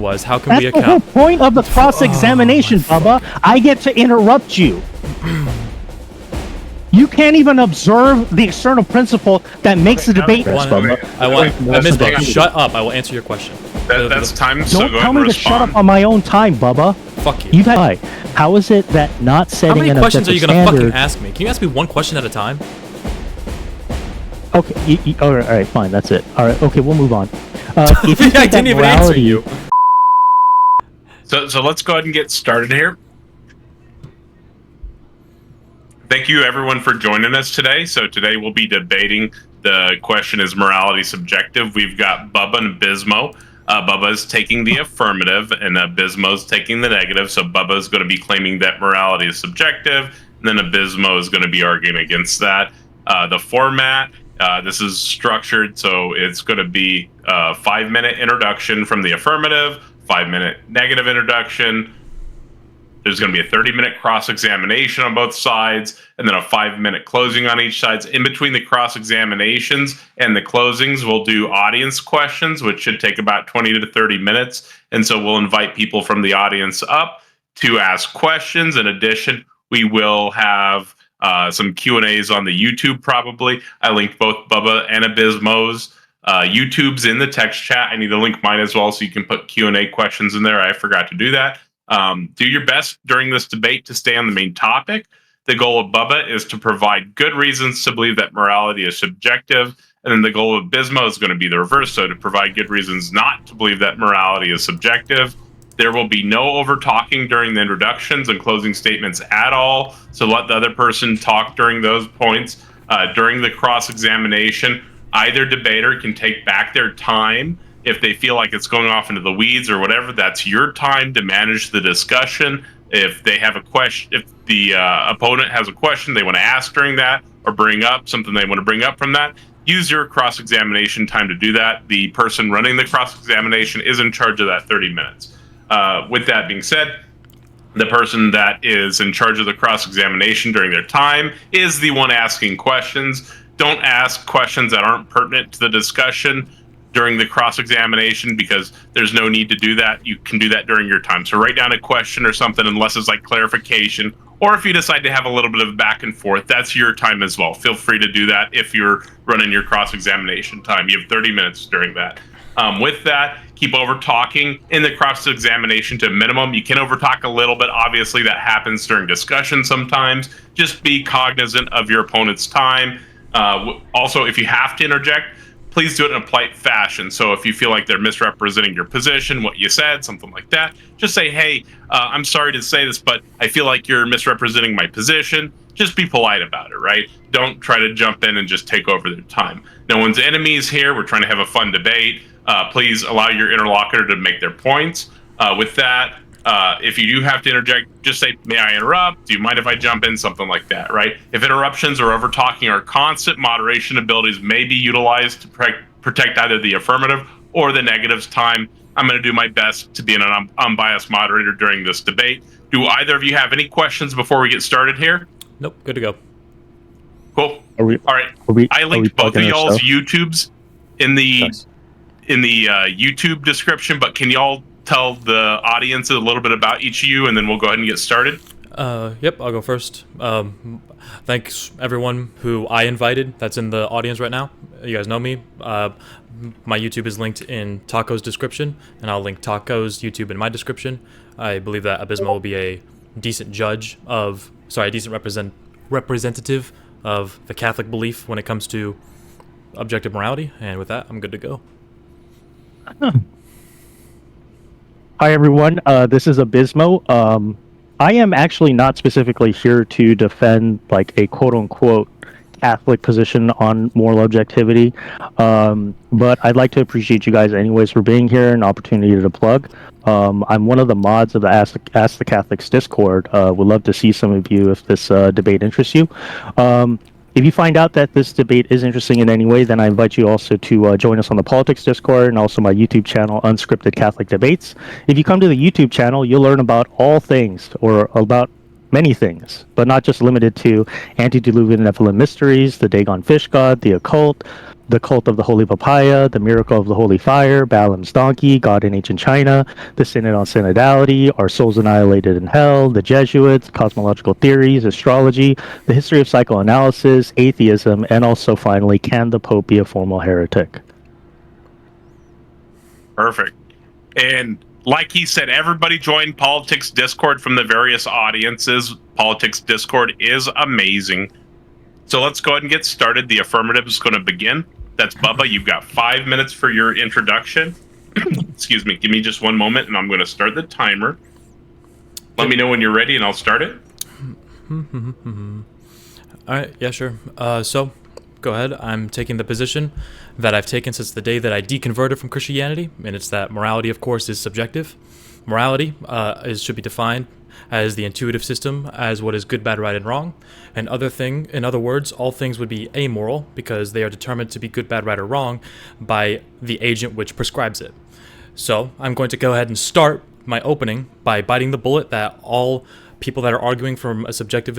was, how can That's we the whole account? point of the cross-examination, Bubba. I get to interrupt you. You can't even observe the external principle that makes the debate. Abismo, shut up. I will answer your question. That's time. So Don't go tell ahead and me to shut respond. up on my own time, Bubba. Fuck you. You've had. How is it that not How setting many an questions are you objective gonna fucking standard? ask me? Can you ask me one question at a time? Okay, all right, fine, that's it. All right, okay, we'll move on. If you I think that didn't even answer morality- you. So let's go ahead and get started here. Thank you everyone for joining us today. So today we'll be debating the question, is morality subjective? We've got Bubba and Abismo. Bubba's taking the affirmative and Abismo's taking the negative. So Bubba's going to be claiming that morality is subjective, and then Abismo is going to be arguing against that. The format, this is structured, so it's going to be a 5-minute introduction from the affirmative, 5-minute negative introduction. There's going to be a 30-minute cross-examination on both sides, and then a 5-minute closing on each side. In between the cross-examinations and the closings, we'll do audience questions, which should take about 20 to 30 minutes. And so we'll invite people from the audience up to ask questions. In addition, we will have some Q&As on the YouTube probably. I linked both Bubba and Abismo's YouTubes in the text chat. I need to link mine as well so you can put Q&A questions in there. I forgot to do that. Do your best during this debate to stay on the main topic. The goal of Bubba is to provide good reasons to believe that morality is subjective. And then the goal of Abismo is going to be the reverse, so to provide good reasons not to believe that morality is subjective. There will be no over-talking during the introductions and closing statements at all, so let the other person talk during those points. During the cross-examination, either debater can take back their time if they feel like it's going off into the weeds or whatever. That's your time to manage the discussion. If they have a question, if the opponent has a question they want to ask during that, or bring up something they want to bring up from that, use your cross-examination time to do that. The person running the cross-examination is in charge of that 30 minutes. With that being said, the person that is in charge of the cross-examination during their time is the one asking questions. Don't ask questions that aren't pertinent to the discussion during the cross-examination, because there's no need to do that. You can do that during your time. So write down a question or something, unless it's like clarification, or if you decide to have a little bit of back and forth, that's your time as well. Feel free to do that if you're running your cross-examination time. You have 30 minutes during that. With that, keep over-talking in the cross-examination to a minimum. You can over-talk a little bit. Obviously, that happens during discussion sometimes. Just be cognizant of your opponent's time. Also, if you have to interject, please do it in a polite fashion. So if you feel like they're misrepresenting your position, what you said, something like that, just say, hey, I'm sorry to say this, but I feel like you're misrepresenting my position. Just be polite about it, right? Don't try to jump in and just take over their time. No one's enemies here. We're trying to have a fun debate. Please allow your interlocutor to make their points. With that, if you do have to interject, just say, may I interrupt? Do you mind if I jump in? Something like that, right? If interruptions or over-talking are constant, moderation abilities may be utilized to protect either the affirmative or the negative's time. I'm going to do my best to be an unbiased moderator during this debate. Do either of you have any questions before we get started here? Nope, good to go. Cool. All right. I linked both of y'all's YouTubes in the YouTube description, but can y'all tell the audience a little bit about each of you, and then we'll go ahead and get started? Yep, I'll go first. Thanks everyone who I invited that's in the audience right now. You guys know me. My YouTube is linked in Taco's description, and I'll link Taco's YouTube in my description. I believe that Abismo will be a decent judge of, a decent representative of the Catholic belief when it comes to objective morality, and with that, I'm good to go. Hi everyone, this is Abismo. I am actually not specifically here to defend like a quote-unquote Catholic position on moral objectivity, but I'd like to appreciate you guys anyways for being here and opportunity to plug. I'm one of the mods of the Ask the Catholics Discord. Would love to see some of you if this debate interests you. If you find out that this debate is interesting in any way, then I invite you also to join us on the Politics Discord and also my YouTube channel, Unscripted Catholic Debates. If you come to the YouTube channel, you'll learn about all things, or about many things, but not just limited to antediluvian Nephilim mysteries, the Dagon fish god, the occult, the cult of the Holy Papaya, the miracle of the Holy Fire, Balaam's donkey, God in ancient China, the synod on synodality, are souls annihilated in hell, the Jesuits, cosmological theories, astrology, the history of psychoanalysis, atheism, and also finally, can the Pope be a formal heretic? Perfect. And like he said, everybody join Politics Discord from the various audiences. Politics Discord is amazing. So let's go ahead and get started. The affirmative is going to begin. That's Bubba. You've got 5 minutes for your introduction. Excuse me. Give me just one moment, and I'm going to start the timer. Let me know when you're ready, and I'll start it. All right. Yeah, sure. So, go ahead. I'm taking the position that I've taken since the day that I deconverted from Christianity, and it's that morality, of course, is subjective. Morality should be defined as the intuitive system as what is good, bad, right, and wrong. And in other words, all things would be amoral because they are determined to be good, bad, right, or wrong by the agent which prescribes it. So I'm going to go ahead and start my opening by biting the bullet that all people that are arguing from a subjective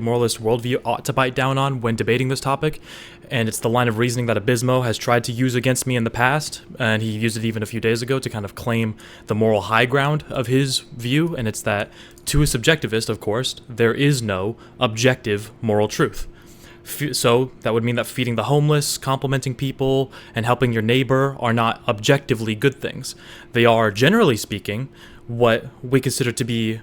moralist worldview ought to bite down on when debating this topic. And it's the line of reasoning that Abismo has tried to use against me in the past, and he used it even a few days ago to kind of claim the moral high ground of his view, and it's that, to a subjectivist, of course, there is no objective moral truth. So that would mean that feeding the homeless, complimenting people, and helping your neighbor are not objectively good things. They are, generally speaking, what we consider to be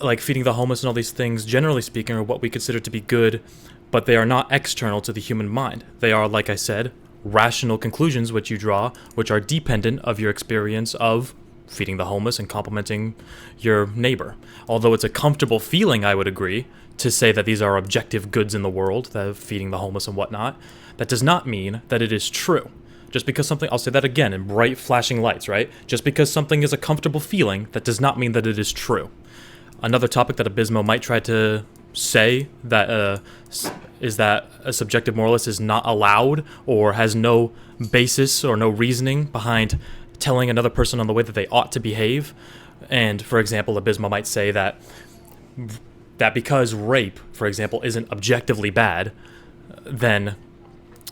like feeding the homeless and all these things, generally speaking, are what we consider to be good, but they are not external to the human mind. They are, like I said, rational conclusions which you draw, which are dependent of your experience of feeding the homeless and complimenting your neighbor. Although it's a comfortable feeling, I would agree, to say that these are objective goods in the world, that feeding the homeless and whatnot, that does not mean that it is true. Just because something, I'll say that again in bright flashing lights, right? Just because something is a comfortable feeling, that does not mean that it is true. Another topic that Abismo might try to say that is that a subjective moralist is not allowed or has no basis or no reasoning behind telling another person on the way that they ought to behave. And for example, Abismo might say that because rape, for example, isn't objectively bad, then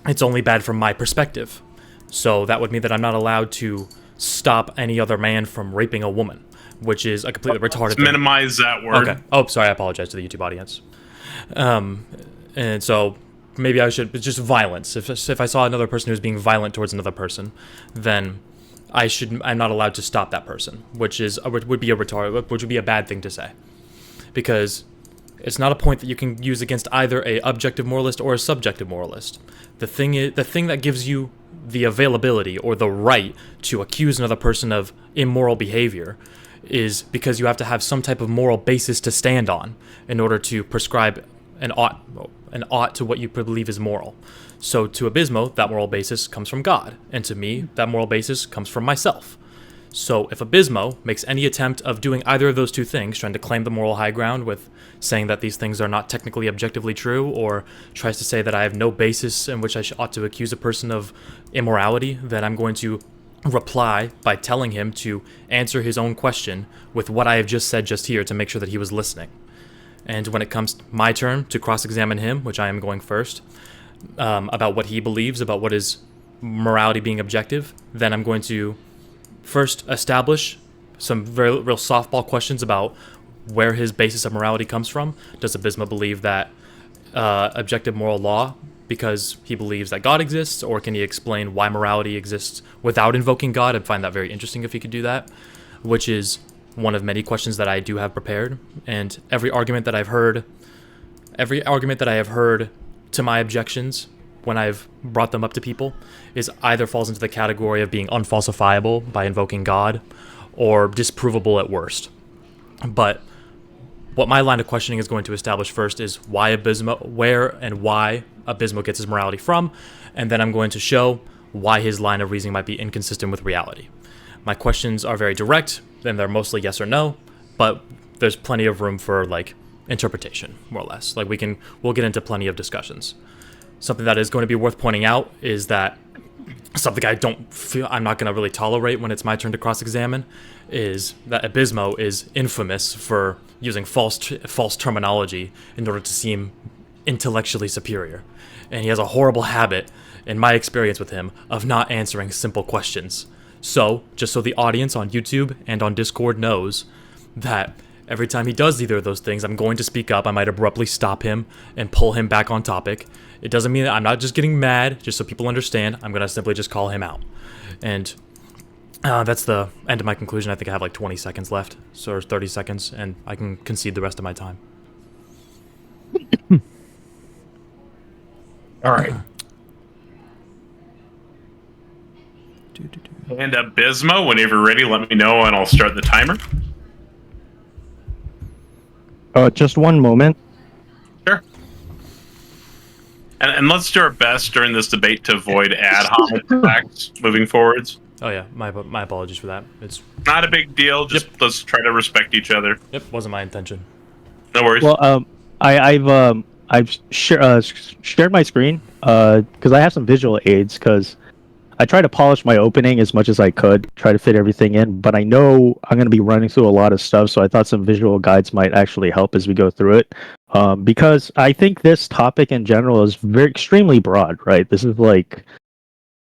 it's only bad from my perspective. So that would mean that I'm not allowed to stop any other man from raping a woman, which is a completely retarded thing. Minimize that word. Okay. Oh, sorry. I apologize to the YouTube audience. And so maybe I should, it's just violence. If I saw another person who's being violent towards another person, then I'm not allowed to stop that person, which would be a bad thing to say, because it's not a point that you can use against either a objective moralist or a subjective moralist. The thing that gives you the availability or the right to accuse another person of immoral behavior is because you have to have some type of moral basis to stand on in order to prescribe an ought to what you believe is moral. So to Abismo, that moral basis comes from God, and to me, that moral basis comes from myself. So if Abismo makes any attempt of doing either of those two things, trying to claim the moral high ground with saying that these things are not technically objectively true, or tries to say that I have no basis in which I ought to accuse a person of immorality, then I'm going to reply by telling him to answer his own question with what I have just said just here to make sure that he was listening. And when it comes my turn to cross-examine him, which I am going first, about what he believes about what is morality being objective, then I'm going to first establish some real softball questions about where his basis of morality comes from. Does Abismo believe that objective moral law because he believes that God exists, or can he explain why morality exists without invoking God? I'd find that very interesting if he could do that, which is one of many questions that I do have prepared. And every argument that I have heard to my objections when I've brought them up to people is either falls into the category of being unfalsifiable by invoking God, or disprovable at worst. But what my line of questioning is going to establish first is where and why Abismo gets his morality from, and then I'm going to show why his line of reasoning might be inconsistent with reality. My questions are very direct, and they're mostly yes or no, but there's plenty of room for interpretation, more or less. We'll get into plenty of discussions. Something that is going to be worth pointing out is that something I'm not going to really tolerate when it's my turn to cross-examine is that Abismo is infamous for using false terminology in order to seem intellectually superior. And he has a horrible habit, in my experience with him, of not answering simple questions. So, just so the audience on YouTube and on Discord knows that every time he does either of those things, I'm going to speak up. I might abruptly stop him and pull him back on topic. It doesn't mean that I'm not just getting mad, just so people understand. I'm going to simply just call him out. And that's the end of my conclusion. I think I have like 20 seconds left, so 30 seconds, and I can concede the rest of my time. All right. And Abismo, whenever you're ready, let me know and I'll start the timer. Just one moment. Sure. And let's do our best during this debate to avoid ad hoc attacks moving forwards. Oh yeah, my apologies for that. It's not a big deal. Just let's try to respect each other. Yep, wasn't my intention. No worries. Well, I've shared my screen because I have some visual aids because I try to polish my opening as much as I could, try to fit everything in, but I know I'm going to be running through a lot of stuff, so I thought some visual guides might actually help as we go through it. Because I think this topic in general is extremely broad, right? This is like,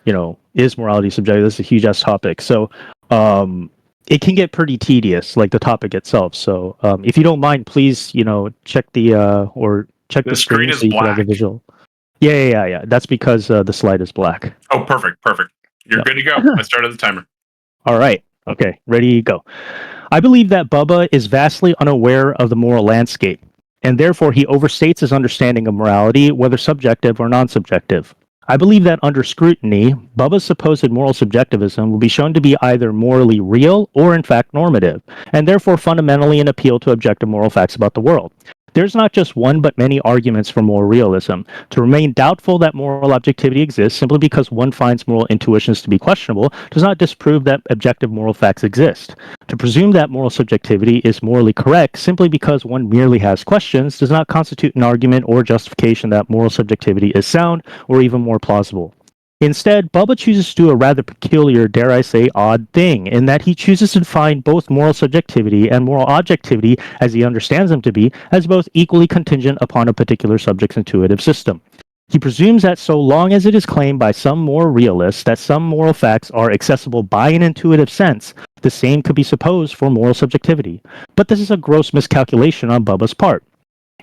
is morality subjective? This is a huge ass topic. So it can get pretty tedious, like the topic itself. So if you don't mind, please, check the screen is so you can have a visual. Yeah. That's because the slide is black. Oh, perfect. You're good to go. I started the timer. All right. Okay. Ready, go. I believe that Bubba is vastly unaware of the moral landscape, and therefore he overstates his understanding of morality, whether subjective or non-subjective. I believe that under scrutiny, Bubba's supposed moral subjectivism will be shown to be either morally real or in fact normative, and therefore fundamentally an appeal to objective moral facts about the world. There's not just one but many arguments for moral realism. To remain doubtful that moral objectivity exists simply because one finds moral intuitions to be questionable does not disprove that objective moral facts exist. To presume that moral subjectivity is morally correct simply because one merely has questions does not constitute an argument or justification that moral subjectivity is sound or even more plausible. Instead, Bubba chooses to do a rather peculiar, dare I say, odd thing, in that he chooses to define both moral subjectivity and moral objectivity, as he understands them to be, as both equally contingent upon a particular subject's intuitive system. He presumes that so long as it is claimed by some moral realists that some moral facts are accessible by an intuitive sense, the same could be supposed for moral subjectivity. But this is a gross miscalculation on Bubba's part.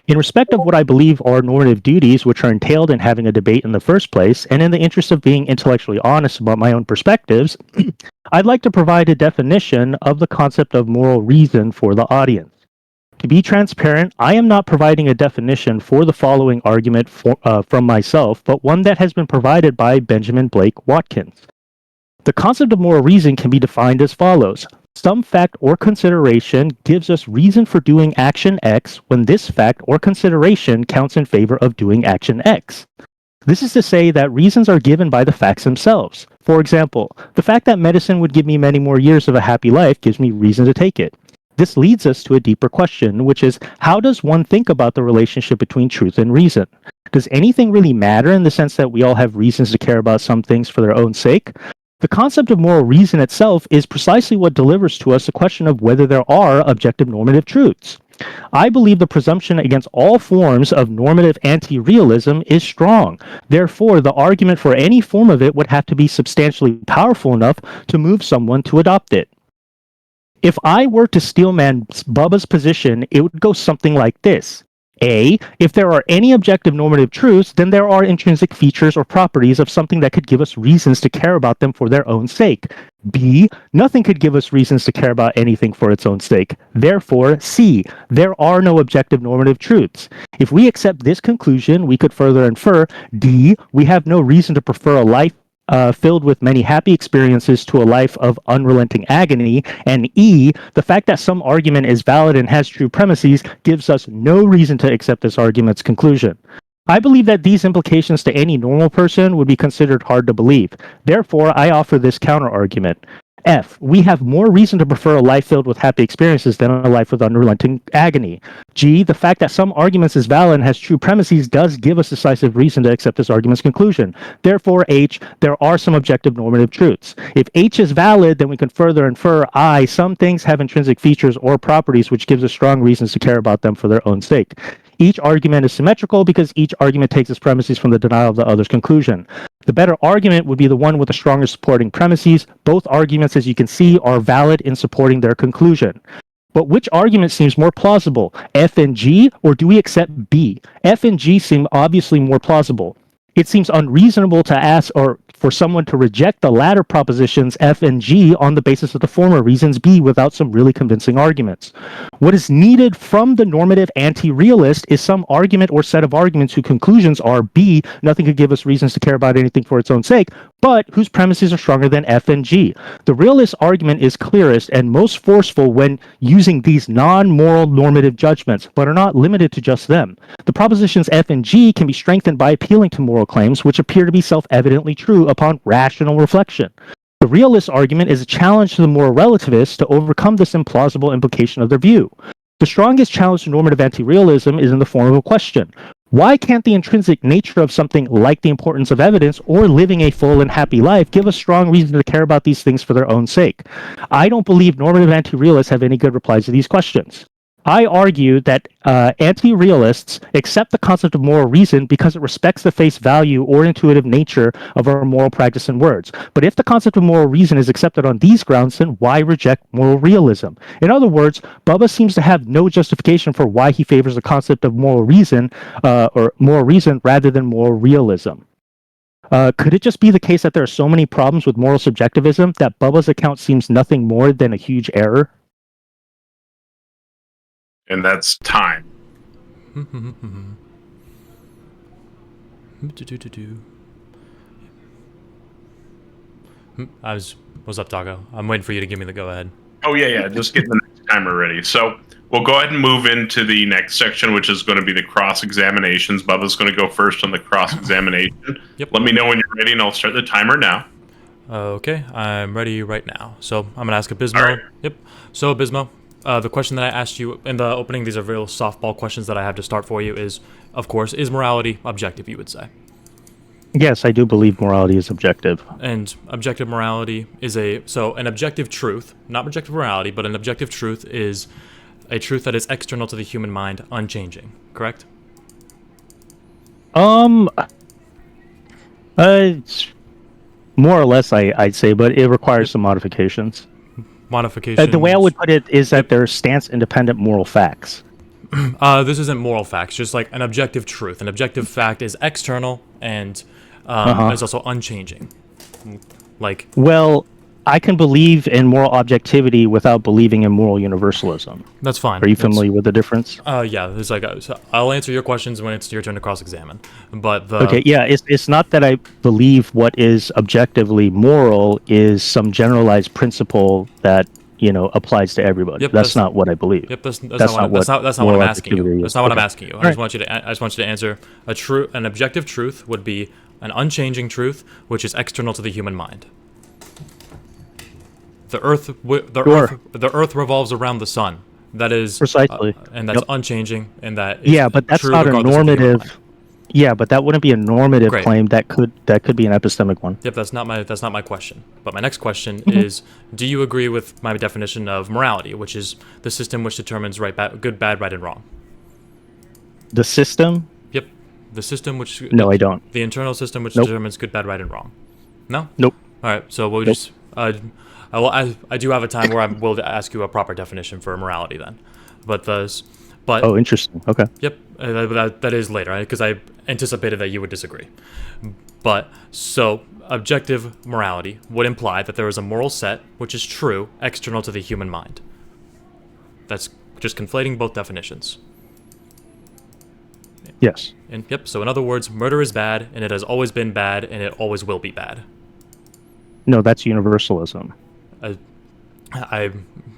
In respect of what I believe are normative duties which are entailed in having a debate in the first place, and in the interest of being intellectually honest about my own perspectives, I'd like to provide a definition of the concept of moral reason for the audience. To be transparent, I am not providing a definition for the following argument from myself, but one that has been provided by Benjamin Blake Watkins. The concept of moral reason can be defined as follows. Some fact or consideration gives us reason for doing action X when this fact or consideration counts in favor of doing action X. This is to say that reasons are given by the facts themselves. For example, the fact that medicine would give me many more years of a happy life gives me reason to take it. This leads us to a deeper question, which is, how does one think about the relationship between truth and reason? Does anything really matter in the sense that we all have reasons to care about some things for their own sake? The concept of moral reason itself is precisely what delivers to us the question of whether there are objective normative truths. I believe the presumption against all forms of normative anti-realism is strong. Therefore, the argument for any form of it would have to be substantially powerful enough to move someone to adopt it. If I were to steelman Bubba's position, it would go something like this. A, if there are any objective normative truths, then there are intrinsic features or properties of something that could give us reasons to care about them for their own sake. B, nothing could give us reasons to care about anything for its own sake. Therefore, C, there are no objective normative truths. If we accept this conclusion, we could further infer, D, we have no reason to prefer a life filled with many happy experiences to a life of unrelenting agony, and E, the fact that some argument is valid and has true premises gives us no reason to accept this argument's conclusion. I believe that these implications to any normal person would be considered hard to believe. Therefore, I offer this counter-argument. F, we have more reason to prefer a life filled with happy experiences than a life with unrelenting agony. G, the fact that some arguments is valid and has true premises does give us decisive reason to accept this argument's conclusion. Therefore, H, there are some objective normative truths. If H is valid, then we can further infer I, some things have intrinsic features or properties which gives us strong reasons to care about them for their own sake. Each argument is symmetrical because each argument takes its premises from the denial of the other's conclusion. The better argument would be the one with the stronger supporting premises. Both arguments, as you can see, are valid in supporting their conclusion. But which argument seems more plausible, F and G, or do we accept B? F and G seem obviously more plausible. It seems unreasonable to ask or for someone to reject the latter propositions F and G on the basis of the former reasons B without some really convincing arguments. What is needed from the normative anti-realist is some argument or set of arguments whose conclusions are B, nothing could give us reasons to care about anything for its own sake, but whose premises are stronger than F and G. The realist argument is clearest and most forceful when using these non-moral normative judgments, but are not limited to just them. The propositions F and G can be strengthened by appealing to moral claims which appear to be self-evidently true upon rational reflection. The realist argument is a challenge to the moral relativists to overcome this implausible implication of their view. The strongest challenge to normative anti-realism is in the form of a question. Why can't the intrinsic nature of something like the importance of evidence or living a full and happy life give us strong reason to care about these things for their own sake? I don't believe normative anti-realists have any good replies to these questions. I argue that anti-realists accept the concept of moral reason because it respects the face value or intuitive nature of our moral practice and words. But if the concept of moral reason is accepted on these grounds, then why reject moral realism? In other words, Bubba seems to have no justification for why he favors the concept of moral reason or moral reason rather than moral realism. Could it just be the case that there are so many problems with moral subjectivism that Bubba's account seems nothing more than a huge error? And that's time. What's up, Taco? I'm waiting for you to give me the go-ahead. Oh, yeah. Just get the next timer ready. So we'll go ahead and move into the next section, which is going to be the cross-examinations. Bubba's going to go first on the cross-examination. Yep. Let me know when you're ready, and I'll start the timer now. Okay, I'm ready right now. So I'm going to ask Abismo. All right. Yep. So, Abismo, the question that I asked you in the opening, these are real softball questions that I have to start for you, is, of course, is morality objective, you would say? Yes, I do believe morality is objective. And objective morality is an objective truth, not objective morality, but an objective truth is a truth that is external to the human mind, unchanging, correct? It's more or less, I'd say, but it requires some modifications. Modifications. The way I would put it is that they're stance-independent moral facts. This isn't moral facts, just like an objective truth. An objective fact is external and is also unchanging. Like, well, I can believe in moral objectivity without believing in moral universalism. That's fine. Are you familiar with the difference? Yeah. There's like, so I'll answer your questions when it's your turn to cross-examine. But okay, yeah, it's not that I believe what is objectively moral is some generalized principle that applies to everybody. Yep, that's not what I believe. Yep, that's not what I'm asking you. That's not what I'm asking you. I just want you to answer an objective truth would be an unchanging truth, which is external to the human mind. The Earth revolves around the sun. That is precisely, and that's unchanging, and that is but that's not a normative. Yeah, but that wouldn't be a normative claim. That could be an epistemic one. Yep, that's not my question. But my next question is: do you agree with my definition of morality, which is the system which determines good, bad, right, and wrong? The system? Yep, the system which. No, I don't. The internal system which determines good, bad, right, and wrong. No. Nope. All right, so we'll just. I do have a time where I will ask you a proper definition for morality then, but oh, interesting. Okay. Yep, that is later because I anticipated that you would disagree. But so objective morality would imply that there is a moral set which is true external to the human mind. That's just conflating both definitions. Yes. And yep. So in other words, murder is bad, and it has always been bad, and it always will be bad. No, that's universalism.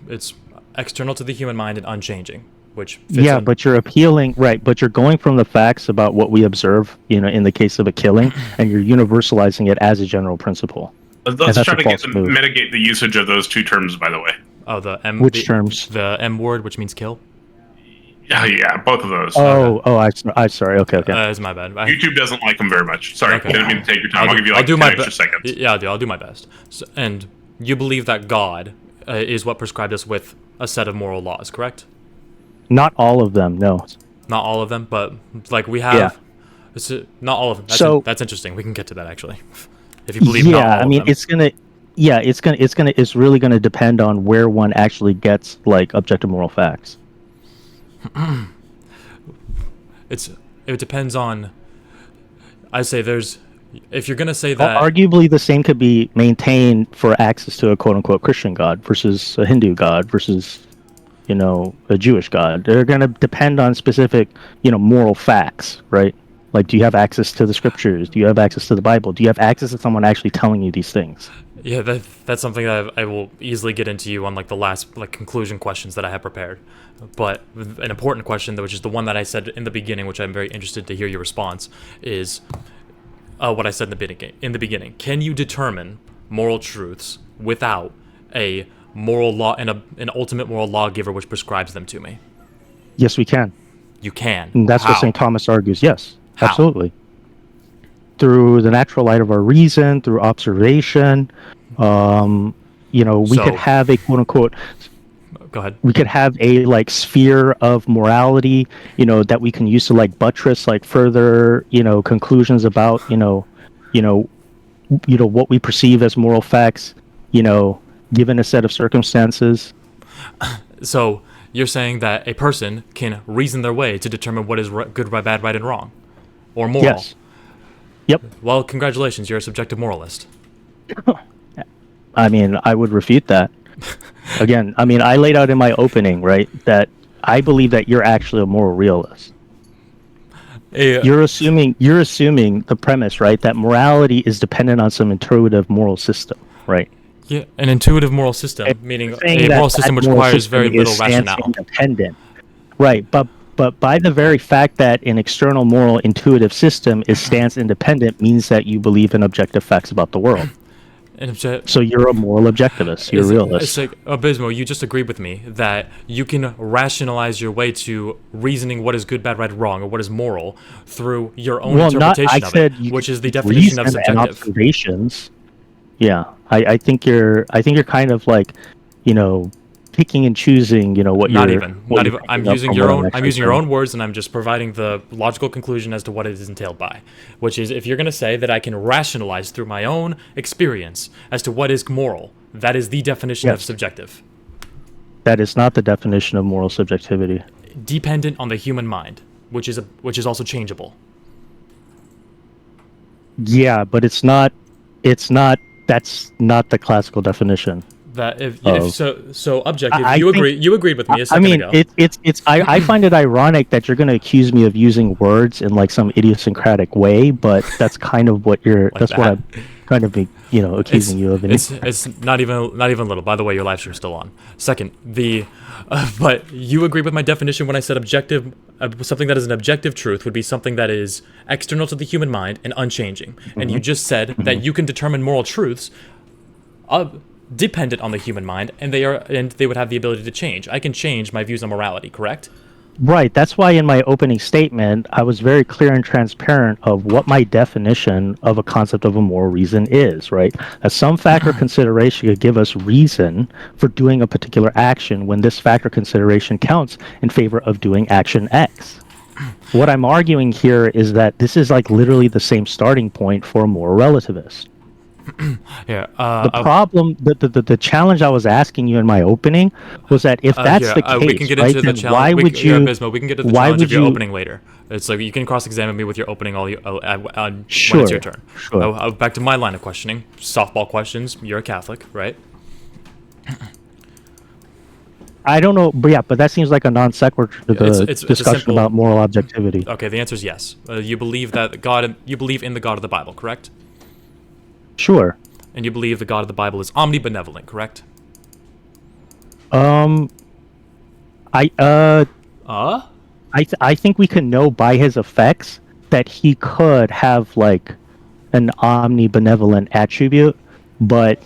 It's external to the human mind and unchanging, which fits but you're appealing, right? But you're going from the facts about what we observe, in the case of a killing, and you're universalizing it as a general principle. Let's try to mitigate the usage of those two terms, by the way. Oh, which terms? The M word, which means kill. Yeah, both of those. I'm sorry. Okay. It's my bad. YouTube doesn't like them very much. Sorry, okay. I didn't mean to take your time. I'll give you 10 extra seconds. Yeah, I'll do my best. So, and you believe that God is what prescribed us with a set of moral laws, correct? Not all of them, no. Not all of them, but like we have. Yeah. It's, not all of them. That's interesting. We can get to that actually. If you believe not all Yeah, I mean, of them. it's really gonna depend on where one actually gets like objective moral facts. It depends on. I say there's. If you're gonna say that, Arguably, the same could be maintained for access to a quote unquote Christian God versus a Hindu God versus, a Jewish God. They're gonna depend on specific, moral facts, right? Like, do you have access to the scriptures? Do you have access to the Bible? Do you have access to someone actually telling you these things? yeah, that's something that I will easily get into you on like the last like conclusion questions that I have prepared. But an important question, which is the one that I said in the beginning, which I'm very interested to hear your response, is what I said in the beginning. Can you determine moral truths without a moral law and an ultimate moral lawgiver which prescribes them to me? Yes, we can. You can. And that's How? what St. Thomas argues. Yes, How? absolutely. Through the natural light of our reason, through observation, we could have a quote unquote. Go ahead. We could have a like sphere of morality, that we can use to like buttress like further, conclusions about, what we perceive as moral facts, given a set of circumstances. So you're saying that a person can reason their way to determine what is good, bad, right, and wrong, or moral. Yes. Yep. Well, congratulations, you're a subjective moralist. I mean, I would refute that. Again, I mean, I laid out in my opening, right, that I believe that you're actually a moral realist. You're assuming the premise, right, that morality is dependent on some intuitive moral system, right? Yeah, an intuitive moral system, meaning a moral system which requires very little rationale. Independent. Right, but by the very fact that an external moral intuitive system is stance independent means that you believe in objective facts about the world. So you're a moral objectivist. You're a realist. It's like, Abismo, you just agreed with me that you can rationalize your way to reasoning what is good, bad, right, wrong, or what is moral through your own interpretation of it, which is the definition of subjective. And observations. Yeah, I think you're kind of like, picking and choosing, what not you're... Not even. I'm using your own words, and I'm just providing the logical conclusion as to what it is entailed by. Which is, if you're going to say that I can rationalize through my own experience as to what is moral, that is the definition of subjective. That is not the definition of moral subjectivity. Dependent on the human mind, which is also changeable. Yeah, but it's not. That's not the classical definition. That so objective. You agreed with me a second ago. I find it ironic that you're going to accuse me of using words in like some idiosyncratic way, but that's kind of what you're. Like what I'm kind of accusing you of. It's not even a little. By the way, your live stream's still on. Second, but you agreed with my definition when I said objective. Something that is an objective truth would be something that is external to the human mind and unchanging. And you just said that you can determine moral truths dependent on the human mind, and they would have the ability to change. I can change my views on morality, correct? Right. That's why in my opening statement, I was very clear and transparent of what my definition of a concept of a moral reason is, right? Some factor consideration could give us reason for doing a particular action when this factor consideration counts in favor of doing action X. What I'm arguing here is that this is like literally the same starting point for a moral relativist. Yeah. The problem, the challenge I was asking you in my opening was that if that's the case, we can get into the challenge. Why would you? Abismo, we can get to the challenge of your opening later. It's like you can cross-examine me with your opening when it's your turn. Sure. Back to my line of questioning. Softball questions. You're a Catholic, right? I don't know, but that seems like a non sequitur to the discussion about moral objectivity. Okay, the answer is yes. You believe that you believe in the God of the Bible, correct? Sure. And you believe the God of the Bible is omnibenevolent, correct? I think we can know by his effects that he could have like an omnibenevolent attribute, but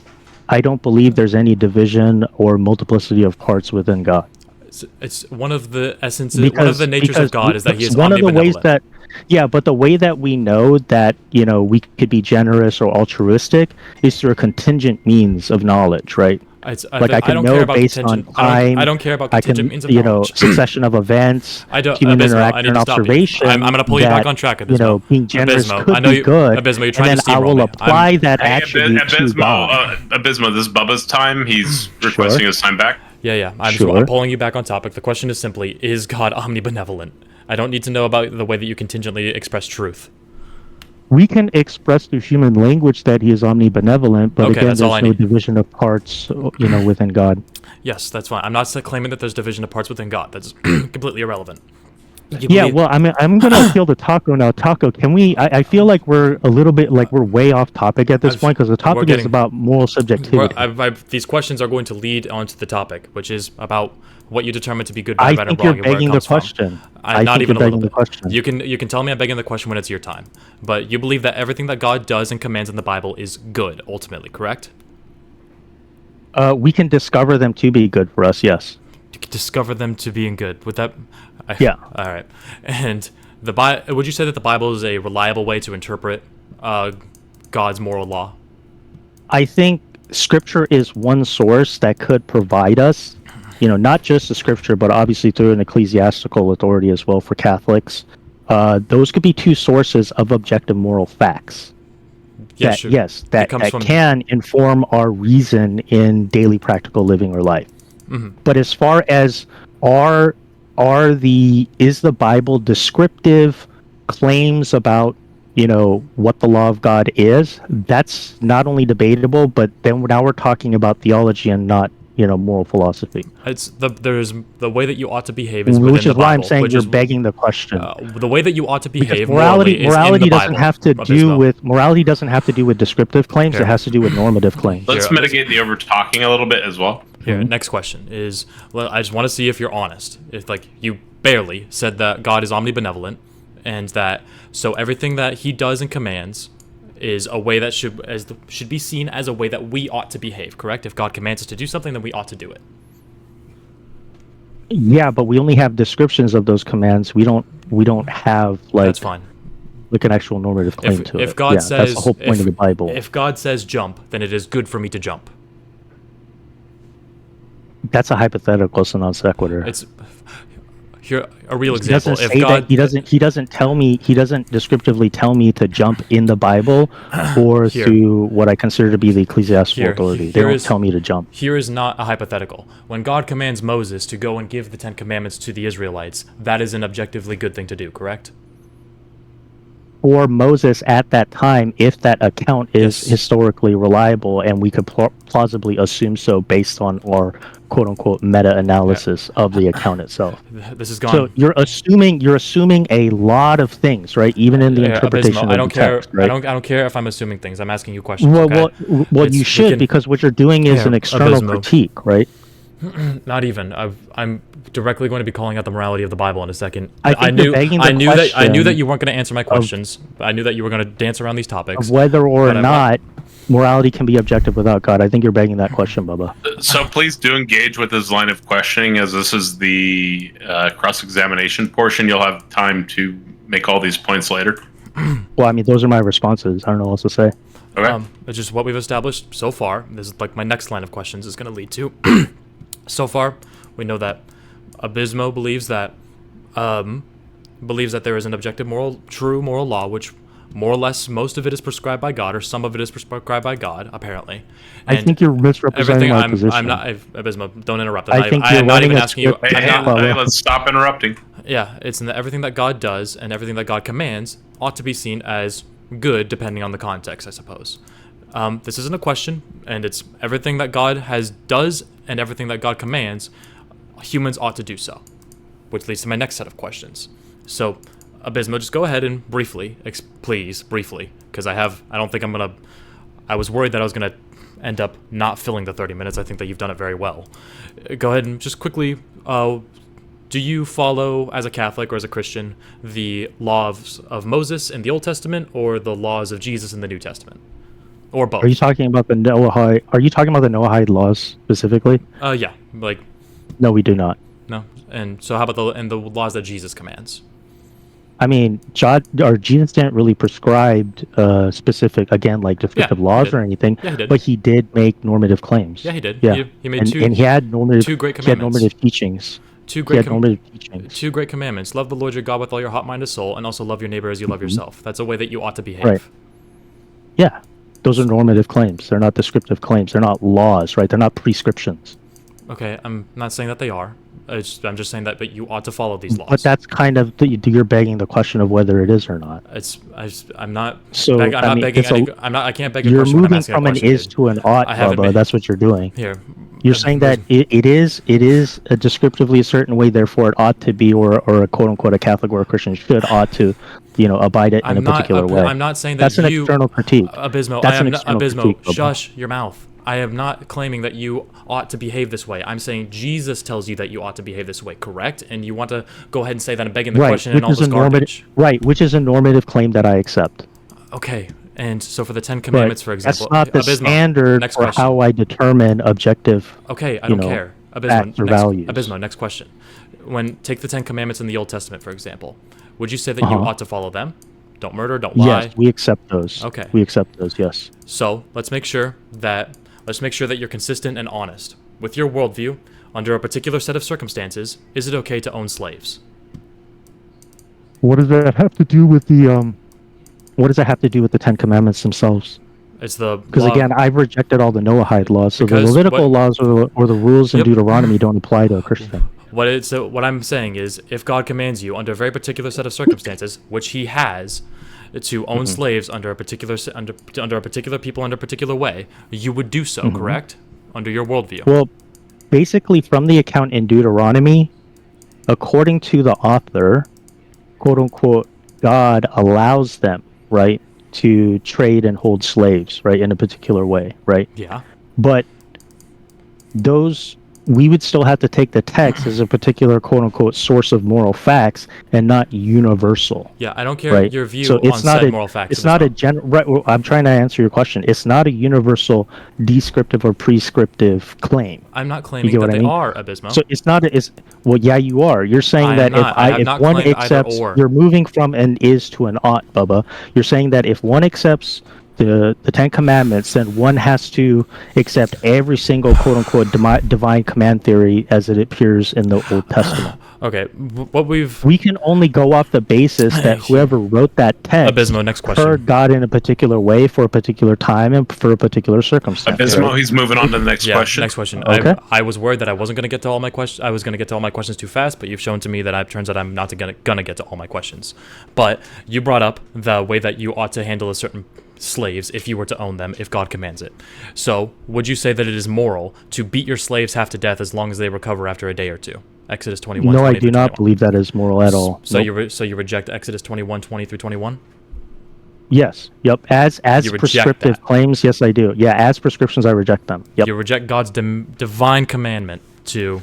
I don't believe there's any division or multiplicity of parts within God. It's one of the essences, one of the natures of God is that he is omnibenevolent. One of the ways that, but the way that we know that, we could be generous or altruistic is through a contingent means of knowledge, right? I can don't know care about based on contingent. time. I don't care about I contingent can, means of knowledge. succession of events, I don't. human Abismo, I interaction need and to stop you. observation. I'm going to pull you back on track, Abismo. Being generous Abismo, I could know be you, good. Abismo, you're And trying then to I steamroll will me. apply that Hey, attribute to God. Abismo, this is Bubba's time. He's requesting his time back. Yeah. I'm Sure. pulling you back on topic. The question is simply, is God omnibenevolent? I don't need to know about the way that you contingently express truth. We can express through human language that he is omnibenevolent, but Okay, again, that's all there's I no need. division of parts, within God. Yes, that's fine. I'm not claiming that there's division of parts within God. That's completely irrelevant. Yeah, well, I'm going to appeal to Taco now. Taco, can we? I feel like we're a little bit like we're way off topic at this point because the topic is about moral subjectivity. These questions are going to lead onto the topic, which is about what you determine to be good, bad, I right, think and wrong, you're and where it begging the comes from. question. I'm not even a little bit. Question. You can tell me I'm begging the question when it's your time, but you believe that everything that God does and commands in the Bible is good, ultimately, correct? We can discover them to be good for us. Yes. You can discover them to being good. Would that? Yeah. All right. And would you say that the Bible is a reliable way to interpret God's moral law? I think Scripture is one source that could provide us, not just the Scripture, but obviously through an ecclesiastical authority as well for Catholics. Those could be two sources of objective moral facts. Yes, that can inform our reason in daily practical living or life. Mm-hmm. But as far as is the Bible descriptive claims about what the law of God is? That's not only debatable, but then now we're talking about theology and not moral philosophy. There's the way that you ought to behave is within which is the Bible, why I'm saying you're begging the question. The way that you ought to behave morality morally doesn't have to do with descriptive claims. Here. It has to do with normative claims. Let's mitigate the over talking a little bit as well. Here, next question is, I just want to see if you're honest. If you barely said that God is omnibenevolent, and that so everything that He does and commands is a way that should be seen as a way that we ought to behave, correct? If God commands us to do something, then we ought to do it. Yeah, but we only have descriptions of those commands. We don't have That's fine. Like an actual normative claim to it. If God says, that's the whole point of the Bible. If God says jump, then it is good for me to jump. That's a hypothetical, it's a non sequitur. It's here a real example. He doesn't descriptively tell me to jump in the Bible or through what I consider to be the ecclesiastical authority. They don't tell me to jump. Here is not a hypothetical. When God commands Moses to go and give the 10 Commandments to the Israelites, that is an objectively good thing to do, correct? For Moses at that time, if that account is historically reliable, and we could plausibly assume so based on our quote-unquote meta-analysis of the account itself. This is gone. So you're assuming a lot of things, right? Even in the interpretation Abismo, of the text, right? I don't care if I'm assuming things. I'm asking you questions. Well, you should, because what you're doing is an external critique, right? Not even. I'm directly going to be calling out the morality of the Bible in a second. I knew that you weren't going to answer my questions. I knew that you were going to dance around these topics. Of whether or not morality can be objective without God. I think you're begging that question, Bubba. So please do engage with his line of questioning, as this is the cross-examination portion. You'll have time to make all these points later. Well, I mean, those are my responses. I don't know what else to say. Okay. It's just what we've established so far. This is like my next line of questions is going to lead to. So far, we know that Abismo believes that there is an objective true moral law, which more or less most of it is prescribed by God, or some of it is prescribed by God, apparently. And I think you're misrepresenting my position. I'm not, Abismo, don't interrupt. I'm not even asking you. Hey, let's stop interrupting. Yeah, it's in everything that God does and everything that God commands ought to be seen as good, depending on the context, I suppose. This isn't a question, and it's everything that God does and everything that God commands, humans ought to do so, which leads to my next set of questions. So, Abismo, just go ahead and briefly, because I was worried that I was gonna end up not filling the 30 minutes. I think that you've done it very well. Go ahead and just quickly, do you follow, as a Catholic or as a Christian, the laws of Moses in the Old Testament or the laws of Jesus in the New Testament? Or both? Are you talking about the Noahide laws specifically? Yeah. No, we do not. No. And so how about the laws that Jesus commands? I mean, Jesus didn't really prescribe specific, again, like descriptive he laws did. or anything, Yeah, he did. but he did make normative claims. Yeah, he did. Yeah, He made and he had two great he had commandments. normative teachings. Two He had great normative teachings. two great commandments. Love the Lord your God with all your heart, mind, and soul, and also love your neighbor as you love yourself. That's a way that you ought to behave. Right. Yeah, those are normative claims. They're not descriptive claims. They're not laws, right? They're not prescriptions. Okay, I'm not saying that they are. I'm just saying that, but you ought to follow these laws. But that's kind of you're begging the question of whether it is or not. I'm not. So I'm not begging. I can't beg a you're question when I'm moving asking from a an question. is to an ought, I haven't Bubba. been- That's what you're doing. Here. You're saying that it is a descriptively a certain way, therefore it ought to be, or a quote unquote a Catholic or a Christian ought to, abide it in a particular way. I'm not saying that that's an external critique. Abismo, That's I an am not, external Abismo, critique, Bubba. shush your mouth. I am not claiming that you ought to behave this way. I'm saying Jesus tells you that you ought to behave this way, correct? And you want to go ahead and say that I'm begging the question and all this garbage. Right, which is a normative claim that I accept. Okay, and so for the Ten Commandments, for example, that's not the Abismo, standard next for question. how I determine objective. Okay, I don't care. Facts or values. Abismo, next question. Take the Ten Commandments in the Old Testament, for example. Would you say that you ought to follow them? Don't murder, don't lie. Yes, we accept those. Okay. We accept those, yes. So let's make sure that you're consistent and honest. With your worldview, under a particular set of circumstances, is it okay to own slaves? What does that have to do with the what does that have to do with the Ten Commandments themselves? It's the Because law- again, I've rejected all the Noahide laws, so the Because Levitical laws or the rules in Yep. Deuteronomy don't apply to a Christian. What I'm saying is, if God commands you under a very particular set of circumstances, which He has, to own slaves under a particular under a particular people under a particular way, you would do so, correct? Under your worldview. Well, basically, from the account in Deuteronomy, according to the author, quote unquote, God allows them, right, to trade and hold slaves, right, in a particular way, right? Yeah. But we would still have to take the text as a particular quote unquote source of moral facts and not universal. Yeah, I don't care right? your view So on said moral facts. It's not a general. Right, well, I'm trying to answer your question. It's not a universal descriptive or prescriptive claim. I'm not claiming what that I they mean? are, Abismo. So it's not. Well, yeah, you are. You're saying I that am not. I have if not one claimed either accepts, or. you're moving from an is to an ought, Bubba. You're saying that if one accepts the Ten Commandments, then one has to accept every single quote unquote divine command theory as it appears in the Old Testament. Okay, We can only go off the basis that whoever wrote that text Abismo, next question. heard God in a particular way for a particular time and for a particular circumstance. Abismo, he's moving on to the next question. Next question. Okay. I was worried that I wasn't going to get to all my questions. I was going to get to all my questions too fast, but you've shown to me that it turns out I'm not going to get to all my questions. But you brought up the way that you ought to handle a certain slaves if you were to own them if God commands it. So, would you say that it is moral to beat your slaves half to death as long as they recover after a day or two? Exodus 21. No, 20 I do through not 21. believe that is moral at all. So Nope. you reject Exodus 21, 20 through 21? Yes. Yep. As You reject prescriptive that. claims, yes, I do. Yeah, as prescriptions, I reject them. Yep. You reject God's divine commandment to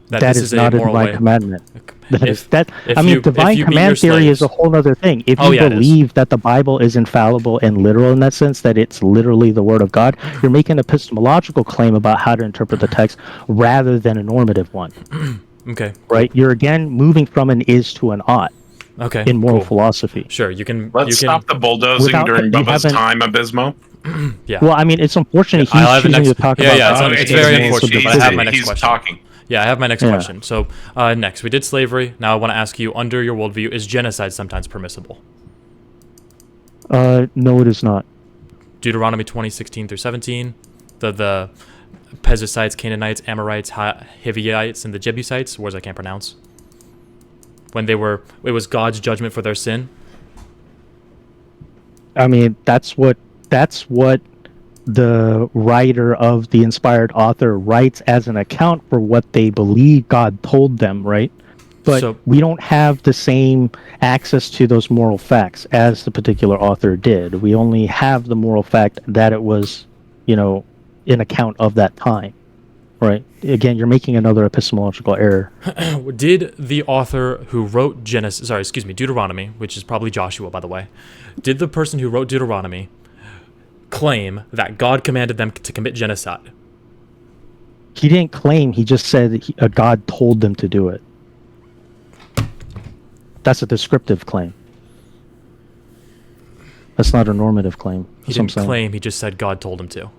that That this is is not a a moral divine way. commandment. If Divine you beat command your theory is slaves- a whole other thing. If Oh, you yeah, it is. believe that the Bible is infallible and literal in that sense, that it's literally the Word of God, you're making an epistemological claim about how to interpret the text rather than a normative one, Okay. right? You're again moving from an is to an ought Okay. in moral cool. philosophy. Sure, you can. Let's stop the bulldozing Without- during you Bubba's haven't- time, Abismo. Yeah. Well, I mean, it's unfortunate I'll have he's the choosing next- to talk yeah, about. yeah, it's the very understanding unfortunate, of but I the have my next He's question. talking. Yeah, I have my next Yeah. question. So, next, we did slavery. Now I want to ask you, under your worldview, is genocide sometimes permissible? No, it is not. Deuteronomy 20:16 through 17, the Perizzites, Canaanites, Amorites, Hivites, and the Jebusites, words I can't pronounce. It was God's judgment for their sin. I mean, that's what the writer of the inspired author writes as an account for what they believe God told them, right? But So- we don't have the same access to those moral facts as the particular author did. We only have the moral fact that it was, an account of that time, right? Again, you're making another epistemological error. Did the author who wrote Deuteronomy, which is probably Joshua, by the way, did the person who wrote Deuteronomy claim that God commanded them to commit genocide? He didn't claim, he just said that God told them to do it. That's a descriptive claim. That's not a normative claim. He didn't claim, he just said God told him to.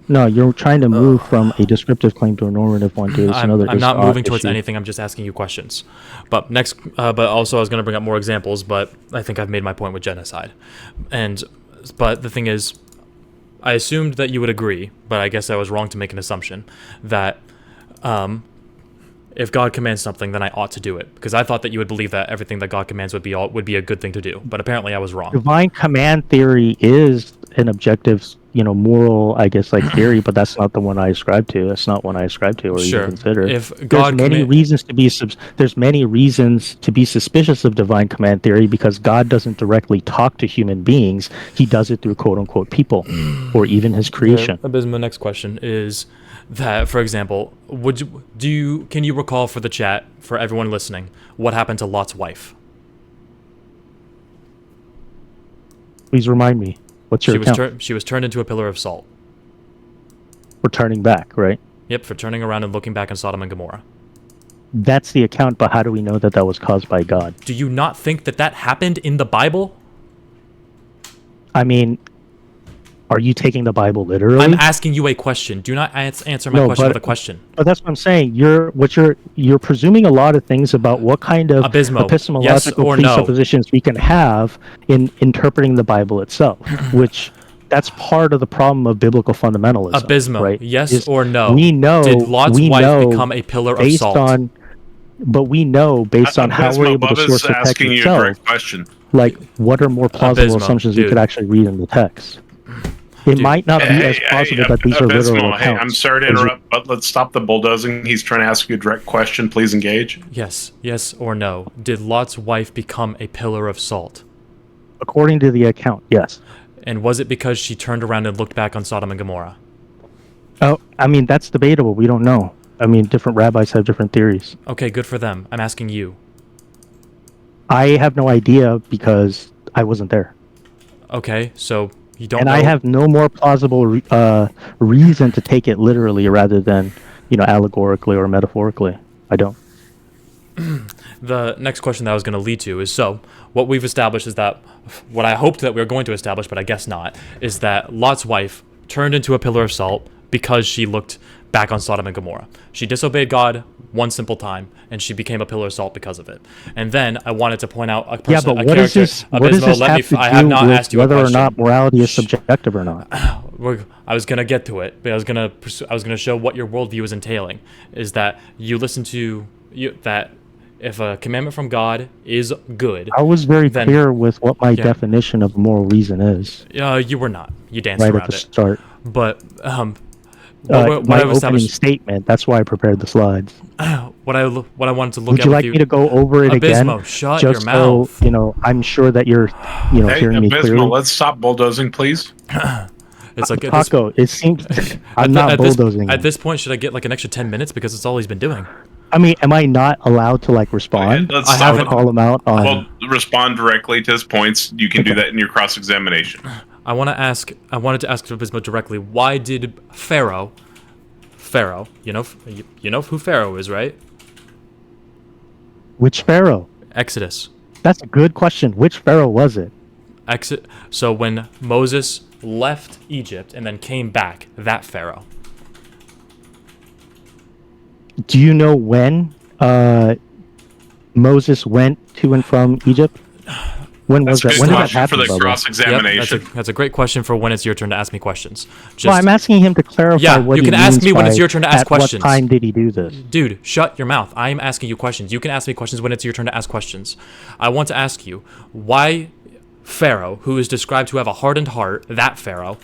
No, you're trying to move from a descriptive claim to a normative one, dude. I'm not moving towards anything. I'm just asking you questions. But but also I was going to bring up more examples, but I think I've made my point with genocide. But the thing is, I assumed that you would agree, but I guess I was wrong to make an assumption that if God commands something, then I ought to do it, because I thought that you would believe that everything that God commands would be a good thing to do. But apparently, I was wrong. Divine command theory is an objective, moral, I guess, like theory, but that's not the one I ascribe to. That's not one I ascribe to or Sure. even consider. If God there's many reasons to be suspicious of divine command theory, because God doesn't directly talk to human beings. He does it through quote unquote people or even his creation. Abismo, next question is that, for example, can you recall for the chat, for everyone listening, what happened to Lot's wife? Please remind me. What's your account? She was turned into a pillar of salt. For turning back, right? Yep, for turning around and looking back on Sodom and Gomorrah. That's the account, but how do we know that that was caused by God? Do you not think that happened in the Bible? I mean, are you taking the Bible literally? I'm asking you a question. Do not answer my question with a question. But that's what I'm saying. You're presuming a lot of things about what kind of epistemological presuppositions we can have in interpreting the Bible itself, which that's part of the problem of biblical fundamentalism. Abismo, right? Yes or no? We know. Did Lot's wife become a pillar of salt? But we know based on how we're able to source the text asking itself. You a direct question. Like, what are more plausible assumptions we could actually read in the text? It might not be as plausible that these are literal accounts. Hey, I'm sorry to interrupt, but let's stop the bulldozing. He's trying to ask you a direct question. Please engage. Yes or no? Did Lot's wife become a pillar of salt? According to the account, yes. And was it because she turned around and looked back on Sodom and Gomorrah? Oh, I mean, that's debatable. We don't know. I mean, different rabbis have different theories. Okay, good for them. I'm asking you. I have no idea because I wasn't there. Okay, so you don't know. I have no more plausible reason to take it literally rather than, allegorically or metaphorically. I don't. The next question that I was going to lead to is, so what we've established is that, what I hoped that we were going to establish, but I guess not, is that Lot's wife turned into a pillar of salt because she looked back on Sodom and Gomorrah. She disobeyed God one simple time, and she became a pillar of salt because of it. And then I wanted to point out a person, yeah, but what does this have to do with whether or not morality is subjective or not? I was gonna get to it, but I was gonna show what your worldview is entailing. Is that you listen to that if a commandment from God is good? I was very clear with what my definition of moral reason is. You were not. You danced right around at the start. But my opening statement. That's why I prepared the slides. What I wanted to look Would at. you like me to go over it Abismo, again? Shut your mouth. So, I'm sure that you're, hearing me clearly. Abismo, let's stop bulldozing, please. It's like Taco. It seems I'm not bulldozing. At this point, should I get like an extra 10 minutes because it's all he's been doing? I mean, am I not allowed to respond? Okay, I haven't call him out. Well, respond directly to his points. You can do that in your cross-examination. I wanted to ask Abismo directly. Why did Pharaoh, you know who Pharaoh is, right? Which Pharaoh? Exodus. That's a good question. Which Pharaoh was it? So when Moses left Egypt and then came back, that Pharaoh. Do you know when Moses went to and from Egypt? When was that? When did that happen? For the cross-examination. Yep, that's a great question for when it's your turn to ask me questions. Well, I'm asking him to clarify what he means. You can ask me when it's your turn to ask questions. At what time did he do this? Dude, shut your mouth. I am asking you questions. You can ask me questions when it's your turn to ask questions. I want to ask you why Pharaoh, who is described to have a hardened heart, that Pharaoh,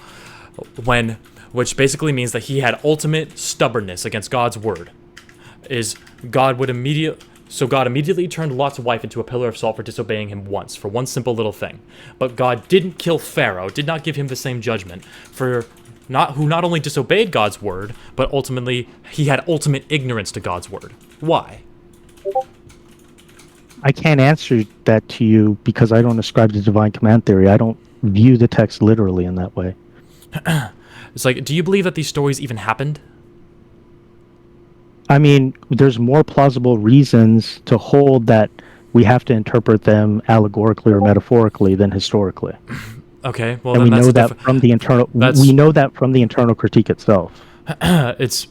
which basically means that he had ultimate stubbornness against God's word, God immediately turned Lot's wife into a pillar of salt for disobeying him once, for one simple little thing. But God didn't kill Pharaoh, did not give him the same judgment, who not only disobeyed God's word, but ultimately he had ultimate ignorance to God's word. Why? I can't answer that to you because I don't ascribe to divine command theory. I don't view the text literally in that way. It's like, do you believe that these stories even happened? I mean, there's more plausible reasons to hold that we have to interpret them allegorically or metaphorically than historically. Okay, well, And then we that's know a that different. from the internal. That's- We know that from the internal critique itself. It's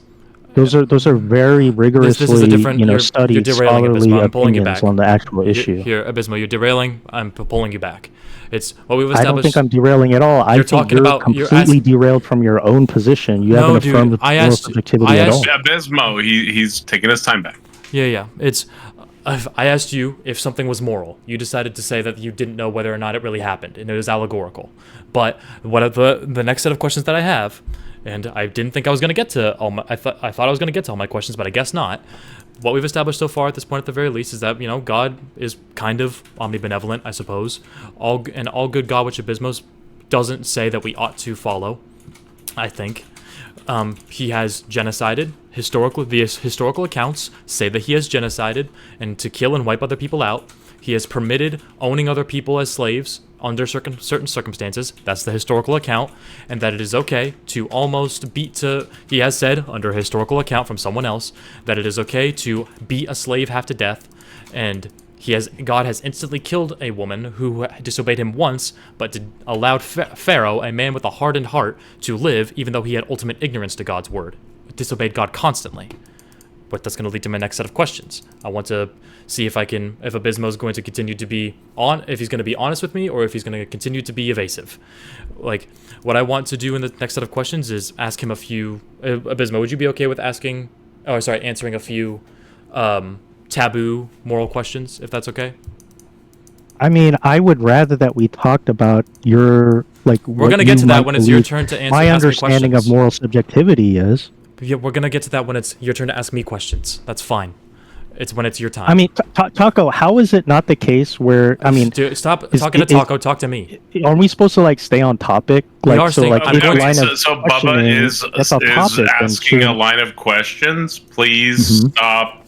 Those are very rigorously, this is a different. You're studied derailing scholarly Abismo. I'm pulling you opinions back on the actual issue. Here, Abismo, you're derailing. I'm pulling you back. It's what we've I don't established. think I'm derailing at all. I think talking you're about- you're completely asking- derailed from your own position. You No, haven't dude, affirmed I moral asked- subjectivity I at asked- all. Abismo, he's taking his time back. Yeah. It's. I asked you if something was moral. You decided to say that you didn't know whether or not it really happened, and it was allegorical. But what the next set of questions that I have, and I didn't think I was going to get to all my. I thought I was going to get to all my questions, but I guess not. What we've established so far at this point, at the very least, is that God is kind of omnibenevolent, I suppose. All good God, which Abismos doesn't say that we ought to follow. I think. He has genocided. The historical accounts say that he has genocided and to kill and wipe other people out. He has permitted owning other people as slaves under certain circumstances. That's the historical account. And that it is okay to almost he has said, under a historical account from someone else, that it is okay to beat a slave half to death. And God has instantly killed a woman who disobeyed him once, but allowed Pharaoh, a man with a hardened heart, to live, even though he had ultimate ignorance to God's word. Disobeyed God constantly. But that's going to lead to my next set of questions. I want to see if Abismo is going to continue to be if he's going to be honest with me, or if he's going to continue to be evasive. Like, what I want to do in the next set of questions is ask him a few. Abismo, would you be okay with answering a few taboo moral questions, if that's okay? I mean, I would rather that we talked about your We're gonna get to that when it's your turn to answer. My understanding of moral subjectivity is. Yeah, we're gonna get to that when it's your turn to ask me questions. That's fine. It's when it's your time. I mean, Taco, how is it not the case where Dude, stop talking to Taco. Talk to me. Are we supposed to stay on topic? We are so staying- like I'm if going a line so, of so Bubba questioning is gets off topic, then asking a shouldn't- line of questions. Please stop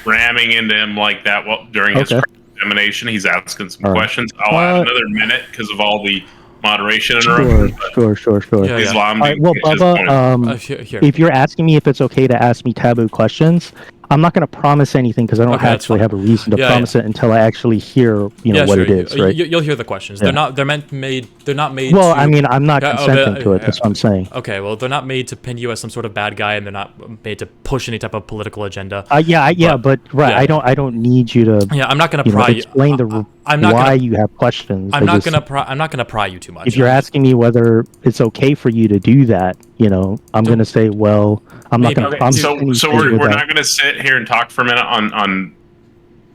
ramming into him like that during his examination. He's asking some questions. I'll add another minute because of all the moderation interruptions. Sure. Yeah. Please allow him to Well, get his Bubba, point. Here. if you're asking me if it's okay to ask me taboo questions, I'm not going to promise anything because I don't actually have a reason to promise it until I actually hear, what sure. it is, right? You'll hear the questions. Yeah. They're not made. Well, I mean, I'm not consenting to it. That's what I'm saying. Okay, well, they're not made to pin you as some sort of bad guy, and they're not made to push any type of political agenda. I don't need you to. Yeah, I'm not going to pry you. Explain why you have questions. I'm not going to pry you too much. If you're asking me whether it's okay for you to do that, I'm going to say, well, I'm not going to promise. So we're not going to sit here and talk for a minute on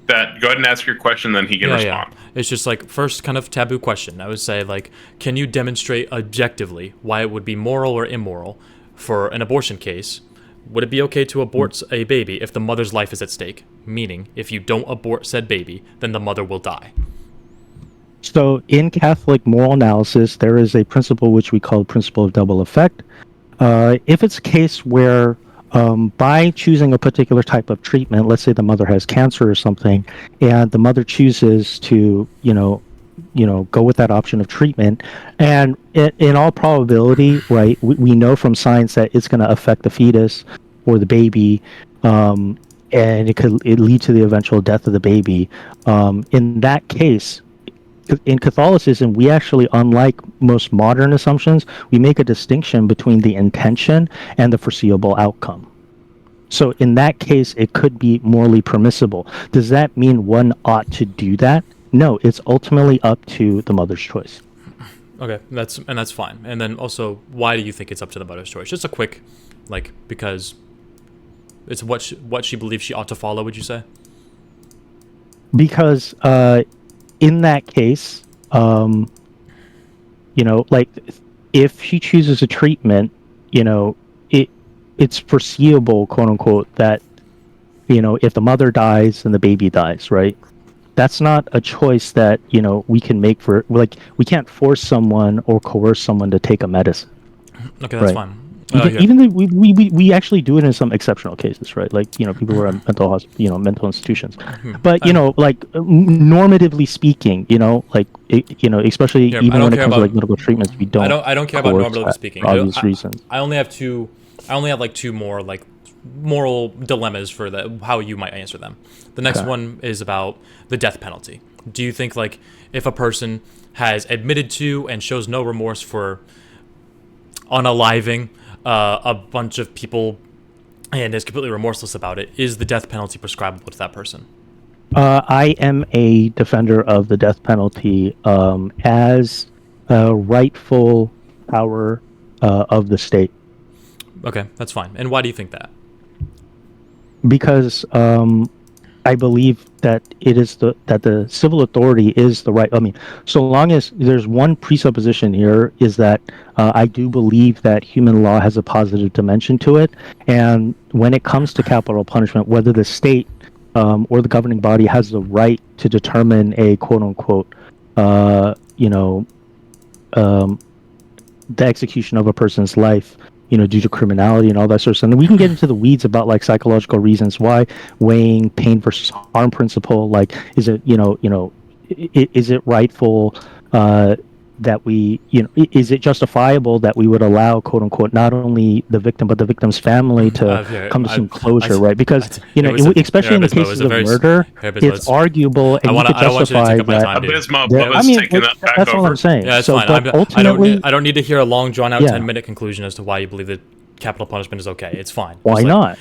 that. Go ahead and ask your question, then he can respond. Yeah. It's just first kind of taboo question. I would say can you demonstrate objectively why it would be moral or immoral for an abortion case? Would it be okay to abort a baby if the mother's life is at stake? Meaning, if you don't abort said baby, then the mother will die. So in Catholic moral analysis, there is a principle which we call the principle of double effect. If it's a case where by choosing a particular type of treatment, let's say the mother has cancer or something, and the mother chooses to, go with that option of treatment, and in all probability, right, we know from science that it's going to affect the fetus or the baby, and it lead to the eventual death of the baby. In that case, in Catholicism, we actually, unlike most modern assumptions, we make a distinction between the intention and the foreseeable outcome. So in that case, it could be morally permissible. Does that mean one ought to do that? No, it's ultimately up to the mother's choice. Okay, that's fine. And then also, why do you think it's up to the mother's choice? Just a quick, because it's what she believes she ought to follow, would you say? Because in that case, if she chooses a treatment, it's foreseeable, quote unquote, that, if the mother dies, then the baby dies, right? That's not a choice that, we can make we can't force someone or coerce someone to take a medicine. Okay, that's fine. Even though we actually do it in some exceptional cases, right? People who are in mental institutions. But normatively speaking, especially even when it comes to medical treatments, we don't. I don't care about normatively speaking. For obvious reasons. I only have two more moral dilemmas for how you might answer them. The next Okay. one is about the death penalty. Do you think, like, if a person has admitted to and shows no remorse for unaliving a bunch of people and is completely remorseless about it, is the death penalty prescribable to that person? I am a defender of the death penalty as a rightful power of the state, Okay, that's fine. And why do you think that? because I believe that the civil authority is the right. I mean, so long as there's one presupposition here is that I do believe that human law has a positive dimension to it, and when it comes to capital punishment, whether the state or the governing body has the right to determine a quote unquote, the execution of a person's life, due to criminality and all that sort of stuff. And we can get into the weeds about like psychological reasons why, weighing pain versus harm principle. Like, is it, is it rightful that we, is it justifiable that we would allow, quote unquote, not only the victim but the victim's family to come to some closure, right? Because especially in the cases of murder, it's arguable, and you could justify that. Abismo, Bubba's taking that back that's all over. I'm saying. Yeah, it's So, fine. but ultimately, I don't need to hear a long, drawn-out Yeah. 10-minute conclusion as to why you believe that capital punishment is okay. It's fine. why Just like, not?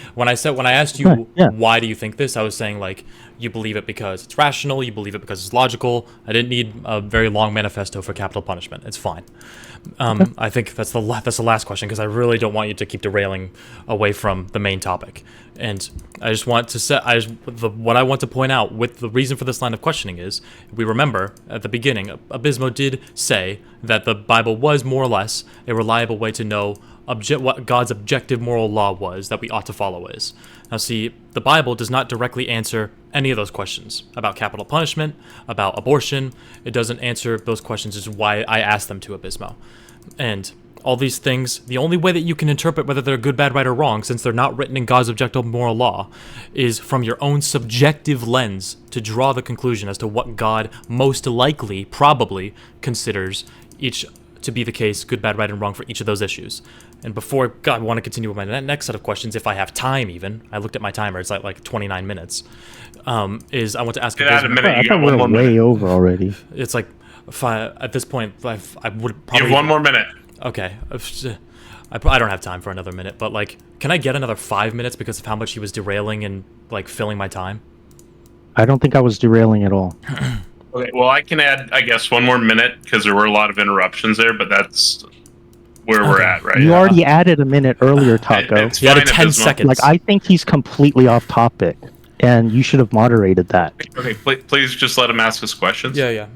When I asked you Right, yeah. why do you think this, I was saying like you believe it because it's rational, you believe it because it's logical. I didn't need a very long manifesto for capital punishment. It's fine. I think that's the last question, because I really don't want you to keep derailing away from the main topic. And I just want to what I want to point out with the reason for this line of questioning is, we remember at the beginning, Abismo did say that the Bible was more or less a reliable way to know what God's objective moral law was that we ought to follow is. Now see, the Bible does not directly answer any of those questions about capital punishment, about abortion. It doesn't answer those questions, is why I asked them to Abismo. And all these things, the only way that you can interpret whether they're good, bad, right, or wrong, since they're not written in God's objective moral law, is from your own subjective lens to draw the conclusion as to what God most likely, probably, considers each to be the case, good, bad, right, and wrong for each of those issues. And before, God, I want to continue with my next set of questions, if I have time even. I looked at my timer, it's like 29 minutes. I want to ask Get out a minute. I You got thought one more we're way minute. over already. It's like, at this point, I would You probably... have one more minute. Okay. I don't have time for another minute, but like, can I get another 5 minutes because of how much he was derailing and like filling my time? I don't think I was derailing at all. Okay, well, I can add, I guess, one more minute because there were a lot of interruptions there, but that's where we're at, right? You already added a minute earlier, Taco. It's He added fine, 10 Abismo. seconds. Like, I think he's completely off topic, and you should have moderated that. Okay, please just let him ask his questions. Yeah.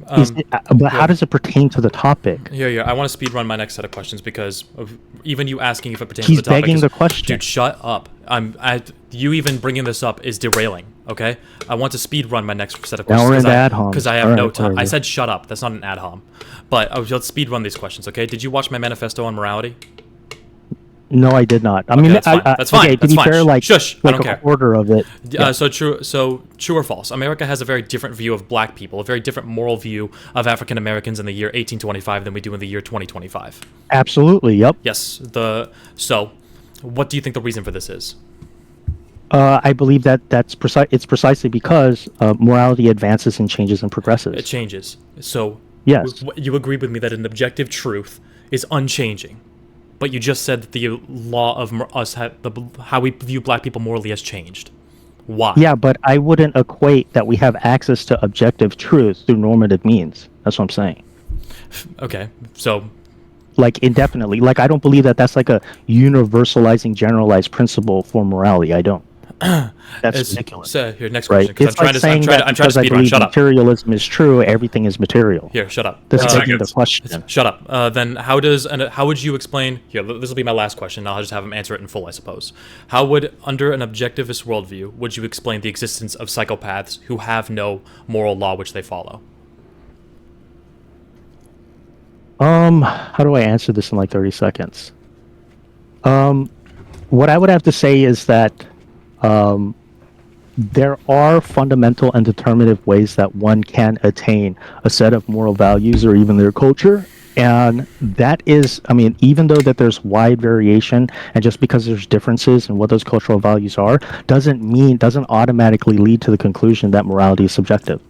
But how does it pertain to the topic? Yeah. I want to speed run my next set of questions because of even you asking if it pertains He's to the topic. begging the question. Dude, shut up. You even bringing this up is derailing. Okay, I want to speed run my next set of Now questions we're into ad homs. because I have All no right, time. whatever. I said shut up. That's not an ad hom. But let's speed run these questions. Okay? Did you watch my manifesto on morality? No, I did not. I mean, that's fine. That's fine. Okay, to That's be fine. fair, like, Shush, I like don't a care. quarter of it. Yeah. So true or false? America has a very different view of black people, a very different moral view of African Americans in the year 1825 than we do in the year 2025. Absolutely. Yep. Yes. So, what do you think the reason for this is? I believe it's precisely because morality advances and changes and progresses. It changes. So, Yes. you agree with me that an objective truth is unchanging, but you just said that the law of how we view black people morally has changed. Why? Yeah, but I wouldn't equate that we have access to objective truth through normative means. That's what I'm saying. Okay. So, Like, indefinitely. Like, I don't believe that that's like a universalizing, generalized principle for morality. I don't. That's ridiculous. So, here, next Right? question. Because It's like saying that I'm trying to because I speed run. believe Shut up. materialism is true, everything is material. Here, shut up. That's Uh, begging the seconds. question. Shut up. Then how would you explain? Here, this will be my last question. I'll just have him answer it in full, I suppose. How would, under an objectivist worldview, would you explain the existence of psychopaths who have no moral law which they follow? How do I answer this in like 30 seconds? What I would have to say is that there are fundamental and determinative ways that one can attain a set of moral values or even their culture, And that is, I mean, even though that there's wide variation, and just because there's differences in what those cultural values are, doesn't automatically lead to the conclusion that morality is subjective.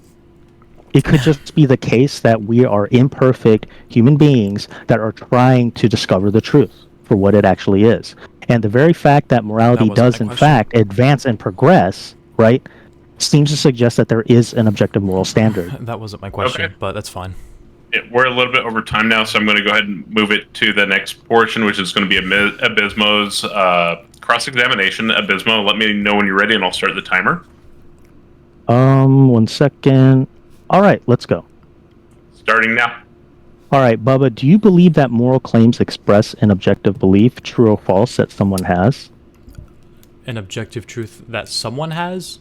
It could just be the case that we are imperfect human beings that are trying to discover the truth for what it actually is. And the very fact that morality does, in fact, advance and progress, right, seems to suggest that there is an objective moral standard. That wasn't my question, but that's fine. We're a little bit over time now, so I'm going to go ahead and move it to the next portion, which is going to be Abismo's cross-examination. Abismo, let me know when you're ready, and I'll start the timer. 1 second. All right, let's go. Starting now. All right, Bubba, do you believe that moral claims express an objective belief, true or false, that someone has? An objective truth that someone has?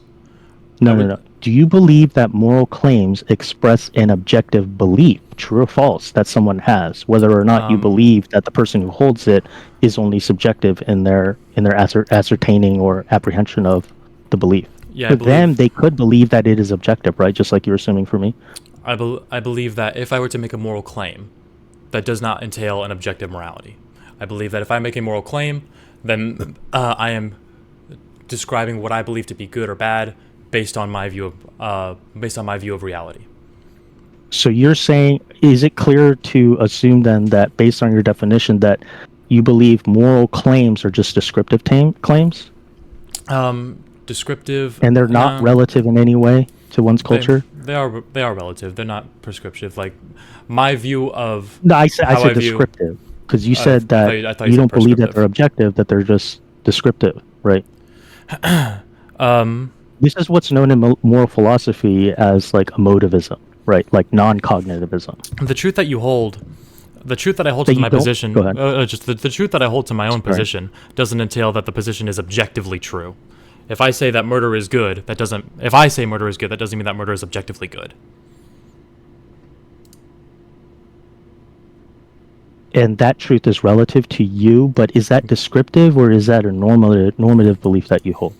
No. Do you believe that moral claims express an objective belief, true or false, that someone has, whether or not you believe that the person who holds it is only subjective in their ascertaining or apprehension of the belief? Yeah, for them, they could believe that it is objective, right? Just like you were assuming for me. I believe that if I were to make a moral claim, that does not entail an objective morality. I believe that if I make a moral claim, then I am describing what I believe to be good or bad based on my view of reality. So you're saying, is it clear to assume then that based on your definition that you believe moral claims are just descriptive claims? Descriptive, and they're not relative in any way to one's culture. They are relative. They're not prescriptive. Like my view of I said descriptive because you said that you don't believe that they're objective, that they're just descriptive, right? This is what's known in moral philosophy as like emotivism, right? Like non-cognitivism. The truth that you hold. The truth that I hold to my position, just the truth that I hold to my own position, doesn't entail that the position is objectively true. If I say that murder is good, that doesn't mean that murder is objectively good. And that truth is relative to you, but is that descriptive or is that a normative belief that you hold?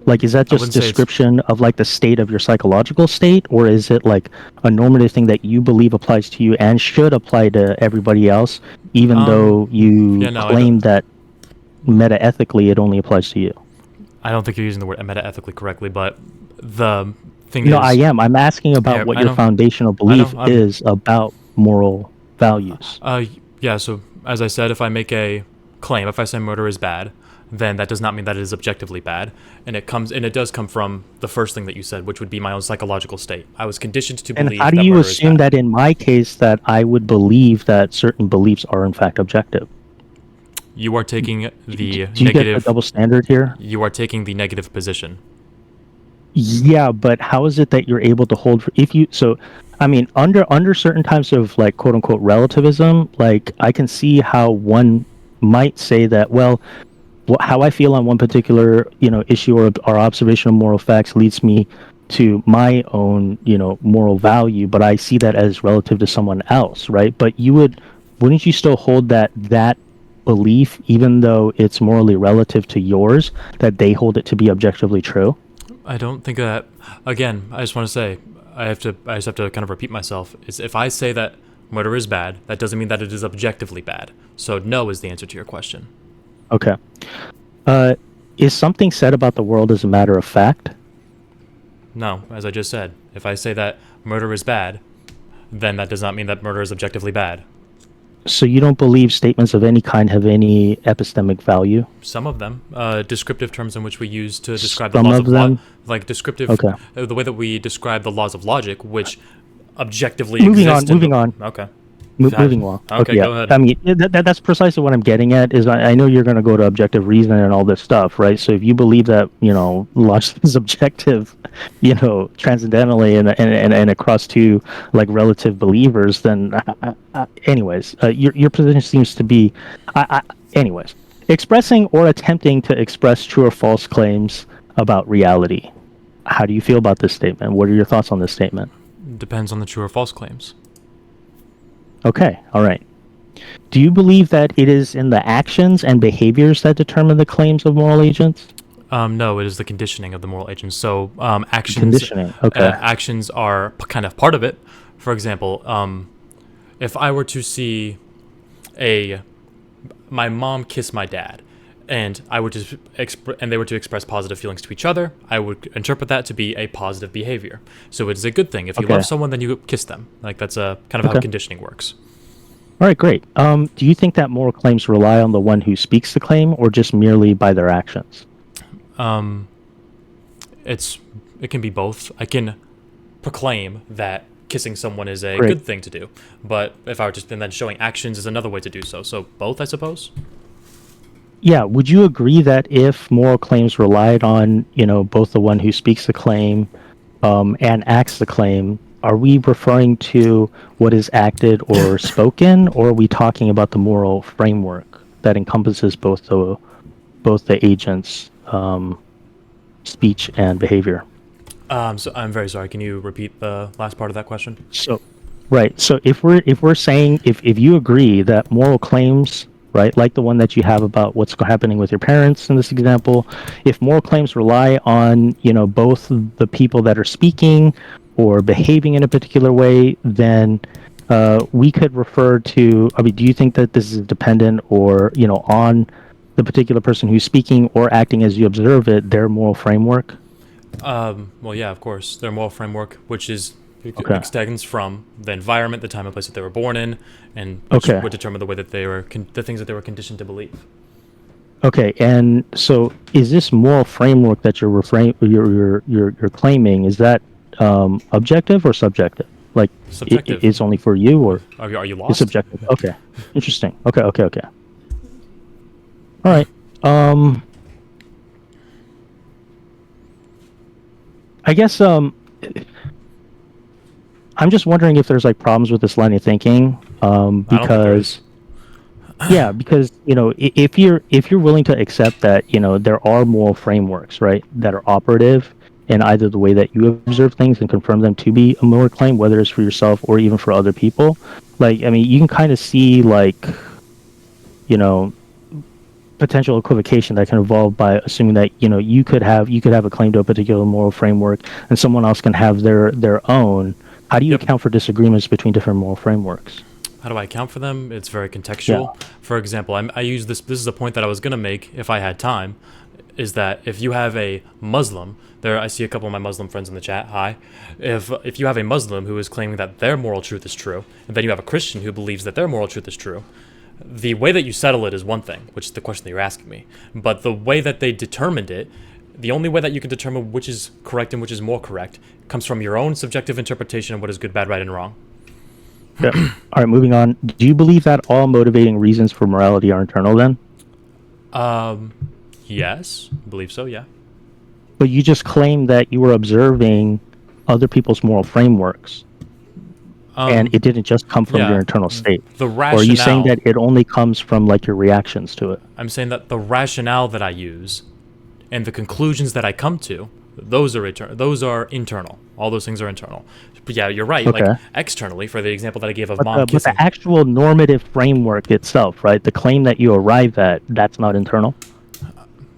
Like, is that just description of like the state of your psychological state, or is it like a normative thing that you believe applies to you and should apply to everybody else, even though you claim that meta-ethically it only applies to you? I don't think you're using the word meta-ethically correctly, but the thing is... No, I am. I'm asking about what your foundational belief is about moral values. Yeah, so as I said, if I make a claim, if I say murder is bad, then that does not mean that it is objectively bad, and it does come from the first thing that you said, which would be my own psychological state. I was conditioned to believe. And how do you assume that in my case that I would believe that certain beliefs are in fact objective? You are taking the do you negative. Get a double standard here? You are taking the negative position. Yeah, but how is it that you're able to hold I mean, under certain types of like quote unquote relativism, like I can see how one might say that, well, how I feel on one particular issue or observation of moral facts leads me to my own moral value, but I see that as relative to someone else, right? But wouldn't you still hold that belief, even though it's morally relative to yours, that they hold it to be objectively true? I don't think that. Again, I just want to say I just have to kind of repeat myself. Is if I say that murder is bad, that doesn't mean that it is objectively bad. So no is the answer to your question. Okay. Is something said about the world as a matter of fact? No, as I just said, if I say that murder is bad, then that does not mean that murder is objectively bad. So you don't believe statements of any kind have any epistemic value? Some of them, descriptive terms in which we use to describe the laws of logic, like descriptive, the way that we describe the laws of logic, which objectively exist. Moving on. Okay. Moving on. Okay, go ahead. I mean, that's precisely what I'm getting at. Is I know you're going to go to objective reason and all this stuff, right? So if you believe that logic is objective, transcendentally and across two like relative believers, then anyways, your position seems to be, anyways, expressing or attempting to express true or false claims about reality. How do you feel about this statement? What are your thoughts on this statement? Depends on the true or false claims. Okay, all right. Do you believe that it is in the actions and behaviors that determine the claims of moral agents? No, it is the conditioning of the moral agents. So actions. Conditioning. Okay. Actions are kind of part of it. For example, if I were to see my mom kiss my dad, and I would just and they were to express positive feelings to each other, I would interpret that to be a positive behavior. So it is a good thing. If you love someone, then you kiss them. Like, that's kind of how conditioning works. All right, great. Do you think that moral claims rely on the one who speaks the claim, or just merely by their actions? It can be both. I can proclaim that kissing someone is a good thing to do, but if I were just and then showing actions is another way to do so. So both, I suppose. Yeah, would you agree that if moral claims relied on, both the one who speaks the claim and acts the claim, are we referring to what is acted or spoken, or are we talking about the moral framework that encompasses both the agents' speech and behavior? So I'm very sorry. Can you repeat the last part of that question? So, right. So if we're saying if you agree that moral claims, right, like the one that you have about what's happening with your parents in this example, if moral claims rely on both the people that are speaking or behaving in a particular way, then we could refer to. I mean, do you think that this is dependent or on the particular person who's speaking or acting as you observe it, their moral framework? Well, yeah, of course. Their moral framework, which extends from the environment, the time and place that they were born in, and which would determine the way that they were the things that they were conditioned to believe. Okay, and so is this moral framework that you're claiming, is that objective or subjective? Like, subjective. It's only for you, or are you lost? It's subjective. Okay, interesting. Okay. All right. I guess I'm just wondering if there's like problems with this line of thinking, because if you're willing to accept that there are moral frameworks, right, that are operative in either the way that you observe things and confirm them to be a moral claim, whether it's for yourself or even for other people. Like, I mean, you can kind of see like potential equivocation that can evolve by assuming that you could have a claim to a particular moral framework and someone else can have their own. How do you account for disagreements between different moral frameworks? How do I account for them? It's very contextual. Yeah. For example, I use this is a point that I was going to make if I had time, is that if you have a Muslim, I see a couple of my Muslim friends in the chat, hi. If you have a Muslim who is claiming that their moral truth is true, and then you have a Christian who believes that their moral truth is true, the way that you settle it is one thing, which is the question that you're asking me. But the way that they determined it, the only way that you can determine which is correct and which is more correct, comes from your own subjective interpretation of what is good, bad, right, and wrong. Yeah. All right, moving on. Do you believe that all motivating reasons for morality are internal then? Yes, I believe so, yeah. But you just claimed that you were observing other people's moral frameworks. And it didn't just come from your internal state. The rationale, or are you saying that it only comes from like your reactions to it? I'm saying that the rationale that I use and the conclusions that I come to, those are internal. All those things are internal. But yeah, you're right. Okay. Like externally, for the example that I gave of mom kissing. But the actual normative framework itself, right? The claim that you arrive at, that's not internal?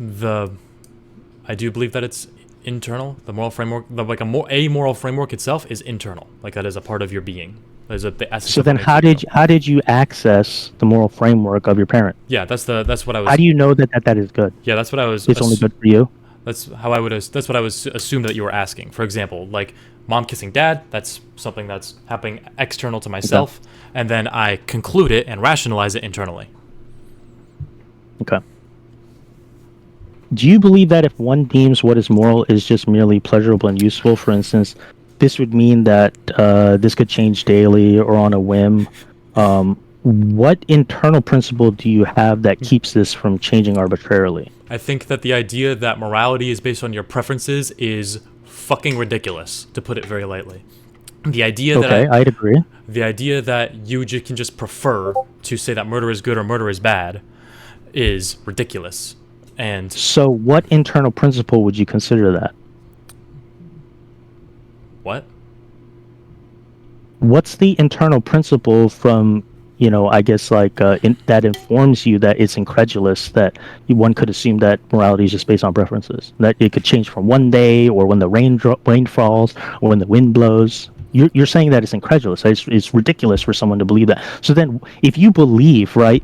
I do believe that it's internal. The moral framework, a moral framework itself is internal. Like, that is a part of your being. So then how did you access the moral framework of your parent? Yeah, that's what I was. How do you know that is good? Yeah, that's what I was. It's only good for you? That's what I was assumed that you were asking. For example, like mom kissing dad, that's something that's happening external to myself, and then I conclude it and rationalize it internally. Okay. Do you believe that if one deems what is moral is just merely pleasurable and useful, for instance, this would mean that this could change daily or on a whim? What internal principle do you have that keeps this from changing arbitrarily? I think that the idea that morality is based on your preferences is fucking ridiculous, to put it very lightly. The idea that I'd agree. The idea that you can just prefer to say that murder is good or murder is bad is ridiculous. And so what internal principle would you consider that? What? What's the internal principle from, I guess that informs you that it's incredulous that one could assume that morality is just based on preferences, that it could change from one day or when the rain falls or when the wind blows? you're saying that it's incredulous. It's ridiculous for someone to believe that. So then, if you believe, right,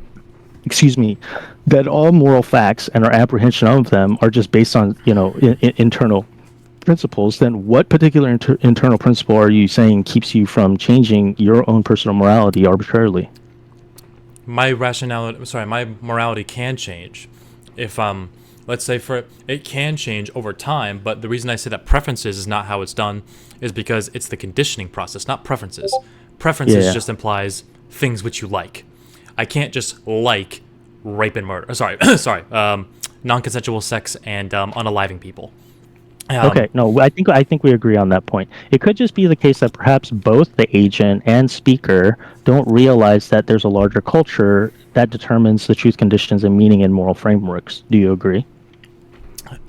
excuse me, that all moral facts and our apprehension of them are just based on, internal principles, then what particular internal principle are you saying keeps you from changing your own personal morality arbitrarily? My morality can change if let's say it can change over time, but the reason I say that preferences is not how it's done is because it's the conditioning process, not preferences. Preferences just implies things which you like. I can't just like rape and murder. Non-consensual sex and unaliving people. Okay, no, I think we agree on that point. It could just be the case that perhaps both the agent and speaker don't realize that there's a larger culture that determines the truth, conditions, and meaning in moral frameworks. Do you agree?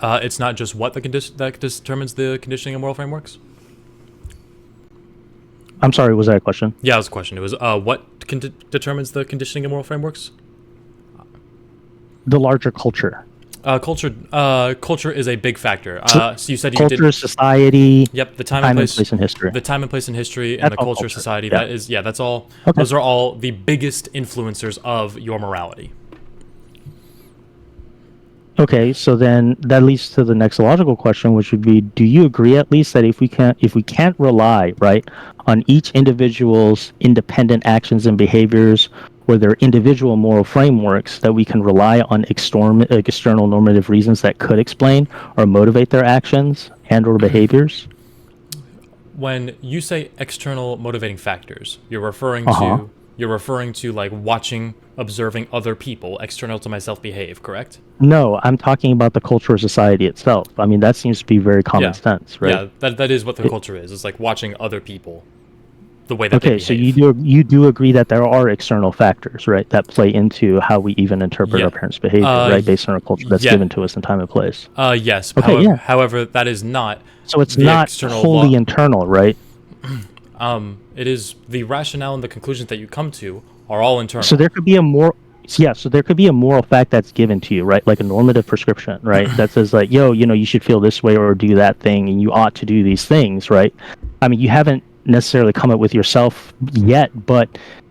It's not just what that determines the conditioning of moral frameworks. I'm sorry, was that a question? Yeah, it was a question. It was what determines the conditioning of moral frameworks? The larger culture. Culture is a big factor. So you said you did culture, society. Yep, the time and place in history. The time and place in history, and the culture, society. Yeah. That's all. Okay. Those are all the biggest influencers of your morality. Okay, so then that leads to the next logical question, which would be: do you agree at least that if we can't rely, right, on each individual's independent actions and behaviors, or their individual moral frameworks, that we can rely on external normative reasons that could explain or motivate their actions and or behaviors? When you say external motivating factors, you're referring to like watching, observing other people external to myself behave, correct? No, I'm talking about the culture of society itself. I mean, that seems to be very common sense, right? Yeah, that is what the culture is. It's like watching other people, the way that they behave. So you do agree that there are external factors, right, that play into how we even interpret our parents' behavior, right, based on our culture that's given to us in time and place. Yes. Okay, however, that is not. So it's not wholly internal, right? It is the rationale and the conclusions that you come to are all internal. So there could be a moral fact that's given to you, right? Like a normative prescription, right? That says like, you should feel this way or do that thing, and you ought to do these things, right? I mean, you haven't necessarily come up with yourself yet, but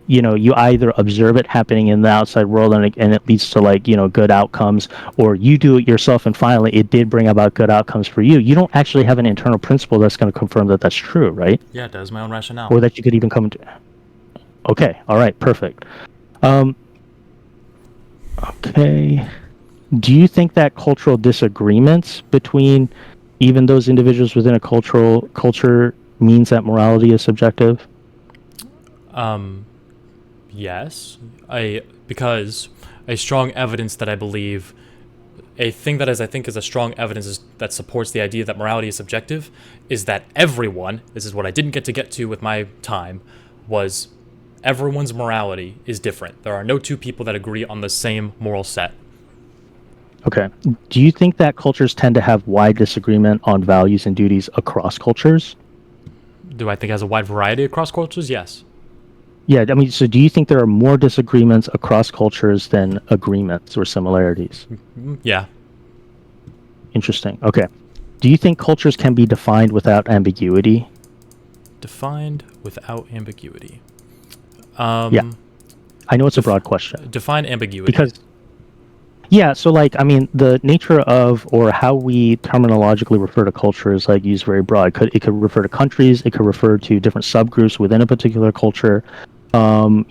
you either observe it happening in the outside world and it leads to like, good outcomes, or you do it yourself and finally it did bring about good outcomes for you. You don't actually have an internal principle that's going to confirm that that's true, right? Yeah, it does. My own rationale. Or that you could even come to. Okay, all right, perfect. Okay. Do you think that cultural disagreements between even those individuals within a culture means that morality is subjective? Yes. Because a strong evidence that I believe, a thing that I think is a strong evidence that supports the idea that morality is subjective, is that everyone, this is what I didn't get to with my time, was everyone's morality is different. There are no two people that agree on the same moral set. Okay. Do you think that cultures tend to have wide disagreement on values and duties across cultures? Do I think it has a wide variety across cultures? Yes. Yeah, I mean, so do you think there are more disagreements across cultures than agreements or similarities? Yeah. Interesting. Okay. Do you think cultures can be defined without ambiguity? Defined without ambiguity. Yeah. I know it's a broad question. Define ambiguity. Because so like, I mean, the nature of or how we terminologically refer to culture is like used very broad. It could refer to countries. It could refer to different subgroups within a particular culture. On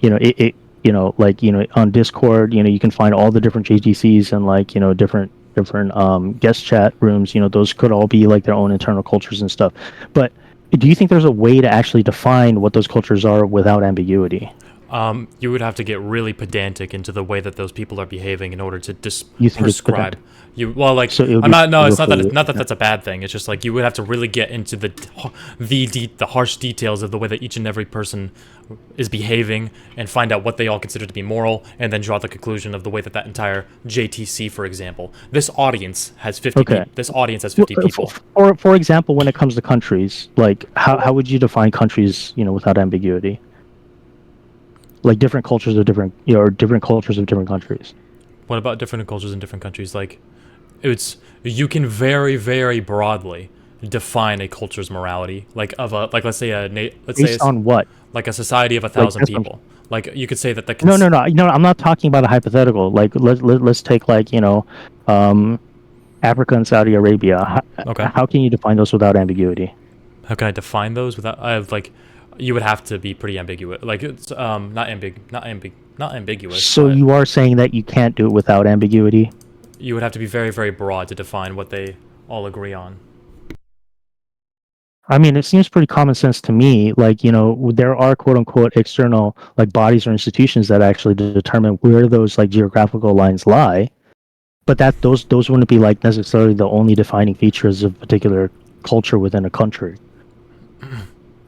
Discord, you can find all the different JGCs and like, different guest chat rooms. Those could all be like their own internal cultures and stuff. But do you think there's a way to actually define what those cultures are without ambiguity? You would have to get really pedantic into the way that those people are behaving in order to prescribe. It's not that that's a bad thing. It's just like you would have to really get into the harsh details of the way that each and every person is behaving and find out what they all consider to be moral, and then draw the conclusion of the way that entire JTC, for example, this audience has 50 people. This audience has 50 people. For example, when it comes to countries, like how would you define countries, without ambiguity? Like different cultures of different, or different cultures of different countries. What about different cultures in different countries? Like, you can very, very broadly define a culture's morality, like let's say Based on what? like a society of 1,000 people. Like you could say that the No. I'm not talking about a hypothetical. Like let's take like Africa and Saudi Arabia. Okay. How can you define those without ambiguity? How can I define those without? Like, you would have to be pretty ambiguous. Like it's not ambiguous. So you are saying that you can't do it without ambiguity? You would have to be very, very broad to define what they all agree on. I mean, it seems pretty common sense to me. Like, there are quote unquote external like bodies or institutions that actually determine where those like geographical lines lie. But those wouldn't be like necessarily the only defining features of a particular culture within a country.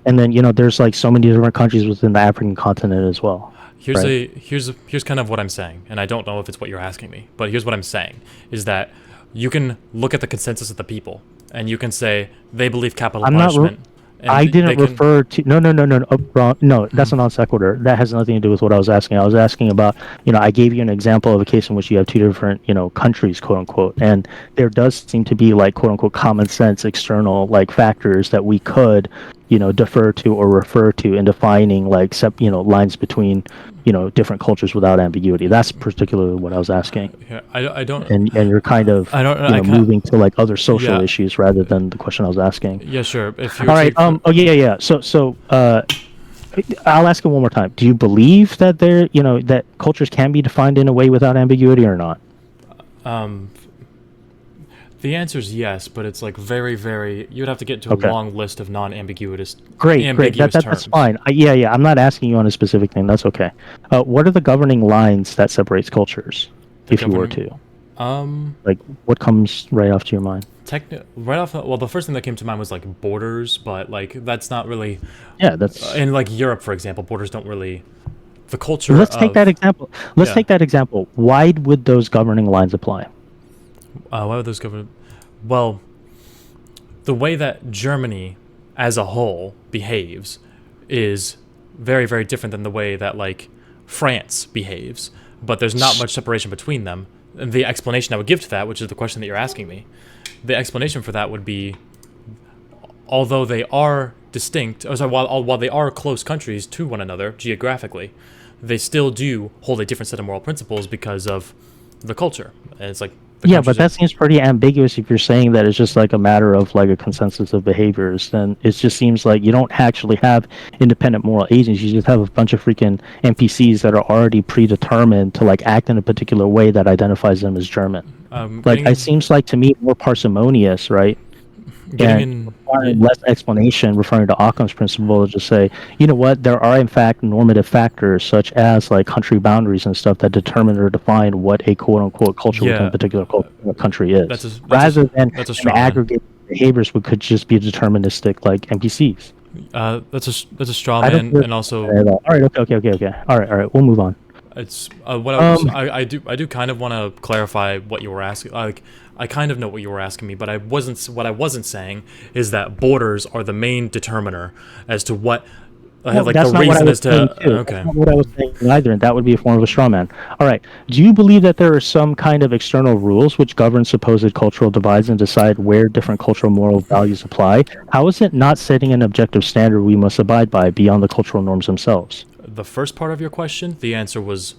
And then there's like so many different countries within the African continent as well. Here's kind of what I'm saying, and I don't know if it's what you're asking me, but here's what I'm saying is that you can look at the consensus of the people, and you can say they believe capital punishment. I didn't refer to no. That's a non sequitur. That has nothing to do with what I was asking. I was asking about I gave you an example of a case in which you have two different countries, quote unquote, and there does seem to be like quote unquote common sense external like factors that we could defer to or refer to in defining like lines between different cultures without ambiguity. That's particularly what I was asking. Yeah, I don't. And you're kind of moving to like other social issues rather than the question I was asking. Yeah, sure. If all right. Yeah. So I'll ask it one more time. Do you believe that that cultures can be defined in a way without ambiguity or not? The answer is yes, but it's like very, very. You would have to get to a long list of non-ambiguous. Great. That's fine. Yeah. I'm not asking you on a specific thing. That's okay. What are the governing lines that separates cultures, if you were to? Like, what comes right off to your mind? The first thing that came to mind was like borders, but like that's not really. Yeah, that's in like Europe, for example. Borders don't really. The culture. Let's take that example. Take that example. Why would those governing lines apply? Why would those govern? Well, the way that Germany as a whole behaves is very, very different than the way that like France behaves. But there's not much separation between them. And the explanation I would give to that, which is the question that you're asking me, the explanation for that would be, although they are distinct, while they are close countries to one another geographically, they still do hold a different set of moral principles because of the culture. And it's like. Yeah, but that seems pretty ambiguous if you're saying that it's just like a matter of like a consensus of behaviors. Then it just seems like you don't actually have independent moral agents. You just have a bunch of freaking NPCs that are already predetermined to like act in a particular way that identifies them as German. It seems like to me more parsimonious, right? Less explanation, referring to Occam's principle, to just say, you know what, there are in fact normative factors such as like country boundaries and stuff that determine or define what a quote unquote culture within a particular country is, rather than aggregate behaviors which could just be deterministic like NPCs. That's a straw man, and also. All right. Okay. All right. We'll move on. It's I do kind of want to clarify what you were asking. Like, I kind of know what you were asking me, but what I wasn't saying is that borders are the main determiner as to what like the reason as to. Okay. That's not what I was saying either, and that would be a form of a straw man. All right. Do you believe that there are some kind of external rules which govern supposed cultural divides and decide where different cultural moral values apply? How is it not setting an objective standard we must abide by beyond the cultural norms themselves? The first part of your question, the answer was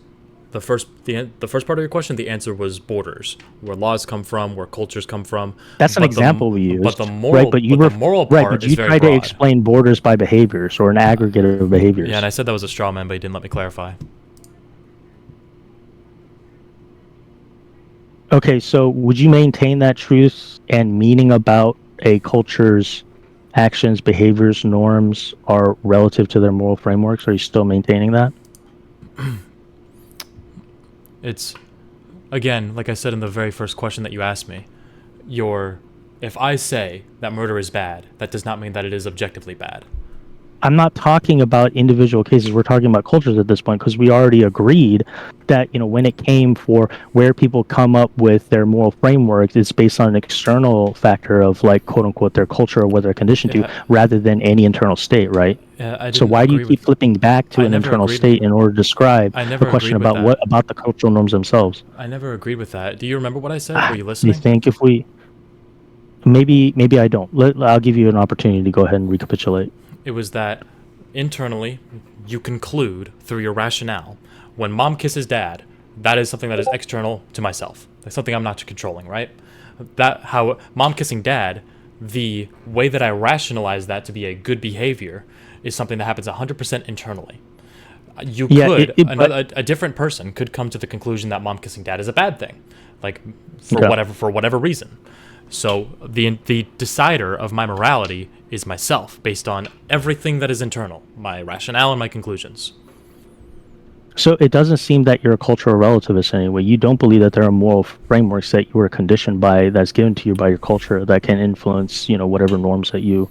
the first part of your question. The answer was borders, where laws come from, where cultures come from. That's an example we used. But the moral, but the moral part is very broad. You tried to explain borders by behaviors or an aggregate of behaviors. Yeah, and I said that was a straw man, but you didn't let me clarify. Okay, so would you maintain that truth and meaning about a culture's actions, behaviors, norms are relative to their moral frameworks? Are you still maintaining that? It's, again, like I said in the very first question that you asked me, if I say that murder is bad, that does not mean that it is objectively bad. I'm not talking about individual cases. We're talking about cultures at this point, because we already agreed that when it came for where people come up with their moral frameworks, it's based on an external factor of like quote unquote their culture or what they're conditioned to, rather than any internal state, right? So why do you keep flipping back to an internal state in order to describe the question about what about the cultural norms themselves? I never agreed with that. Do you remember what I said? Were you listening? You think if we maybe I don't. I'll give you an opportunity to go ahead and recapitulate. It was that internally, you conclude through your rationale, when mom kisses dad, that is something that is external to myself. That's something I'm not controlling, right? That how mom kissing dad, the way that I rationalize that to be a good behavior is something that happens 100% internally. You could, a different person could come to the conclusion that mom kissing dad is a bad thing, like for whatever reason. So the decider of my morality is myself, based on everything that is internal, my rationale and my conclusions. So it doesn't seem that you're a cultural relativist anyway. You don't believe that there are moral frameworks that you were conditioned by, that's given to you by your culture, that can influence, whatever norms that you,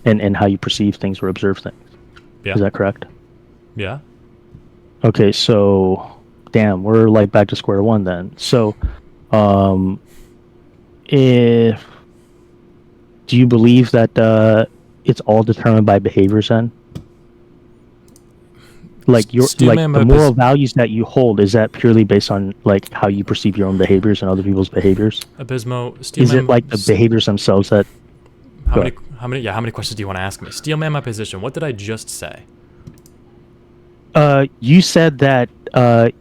and how you perceive things or observe things. Yeah. Is that correct? Yeah. Okay, so, damn, we're like back to square one then. So, do you believe that it's all determined by behaviors then? Like the moral values that you hold, is that purely based on like how you perceive your own behaviors and other people's behaviors? Abismo, is it like the behaviors themselves that? How many questions do you want to ask me? Steelman my position. What did I just say? You said that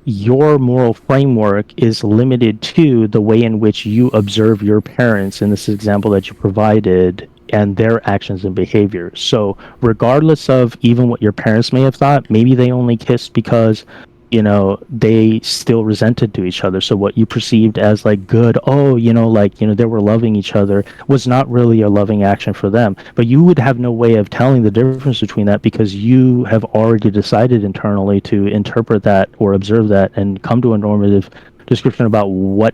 your moral framework is limited to the way in which you observe your parents in this example that you provided and their actions and behaviors. So regardless of even what your parents may have thought, maybe they only kissed because they still resented to each other. So what you perceived as like good, they were loving each other, was not really a loving action for them. But you would have no way of telling the difference between that, because you have already decided internally to interpret that or observe that and come to a normative description about what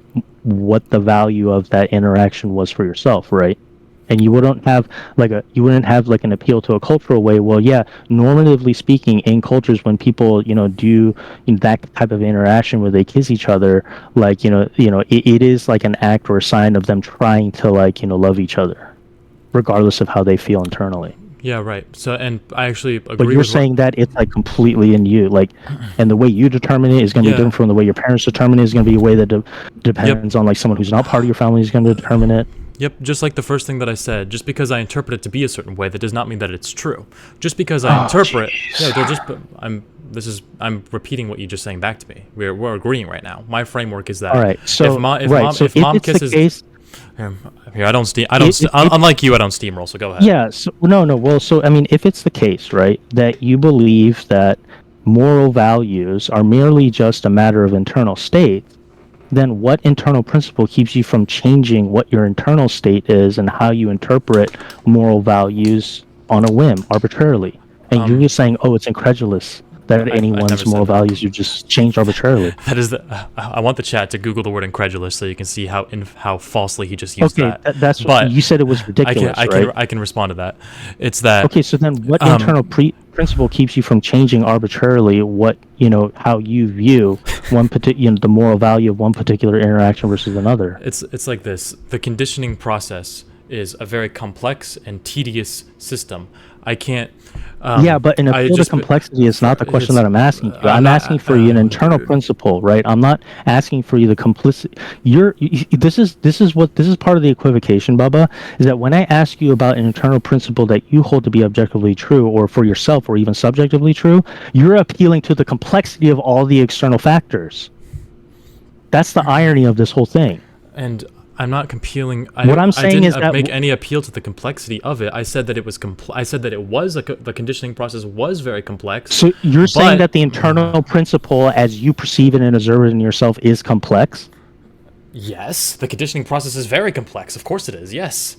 the value of that interaction was for yourself, right? And you wouldn't have like an appeal to a cultural way. Well, yeah, normatively speaking, in cultures when people do that type of interaction where they kiss each other, like it is like an act or a sign of them trying to love each other, regardless of how they feel internally. Yeah, right. So, and I actually agree. But you're saying that it's like completely in you, like, and the way you determine it is going to be different from the way your parents determine it. Is going to be a way that depends on like someone who's not part of your family is going to determine it. Yep, just like the first thing that I said, just because I interpret it to be a certain way, that does not mean that it's true. Just because I interpret, I'm repeating what you're just saying back to me. We're agreeing right now. My framework is that. All right. So if mom kisses, unlike you, I don't steamroll. So go ahead. Yeah. So, no. Well, so I mean, if it's the case, right, that you believe that moral values are merely just a matter of internal state, then what internal principle keeps you from changing what your internal state is and how you interpret moral values on a whim, arbitrarily? And you're just saying, it's incredulous that anyone's moral values are just changed arbitrarily. That is I want the chat to Google the word incredulous so you can see how falsely he just used that. Okay, that's what you said. It was ridiculous, right? I can respond to that. It's that. Okay, so then what internal principle keeps you from changing arbitrarily what how you view one particular the moral value of one particular interaction versus another? It's like this. The conditioning process is a very complex and tedious system. I can't. But an appeal to complexity is not the question that I'm asking you. I'm asking for you an internal principle, right? I'm not asking for you the complicity. This is part of the equivocation, Bubba, is that when I ask you about an internal principle that you hold to be objectively true, or for yourself, or even subjectively true, you're appealing to the complexity of all the external factors. That's the irony of this whole thing. And I'm not appealing. What I'm saying is that I didn't make any appeal to the complexity of it. I said that it was I said that it was the conditioning process was very complex. So you're saying that the internal principle, as you perceive it and observe it in yourself, is complex? Yes, the conditioning process is very complex. Of course it is. Yes.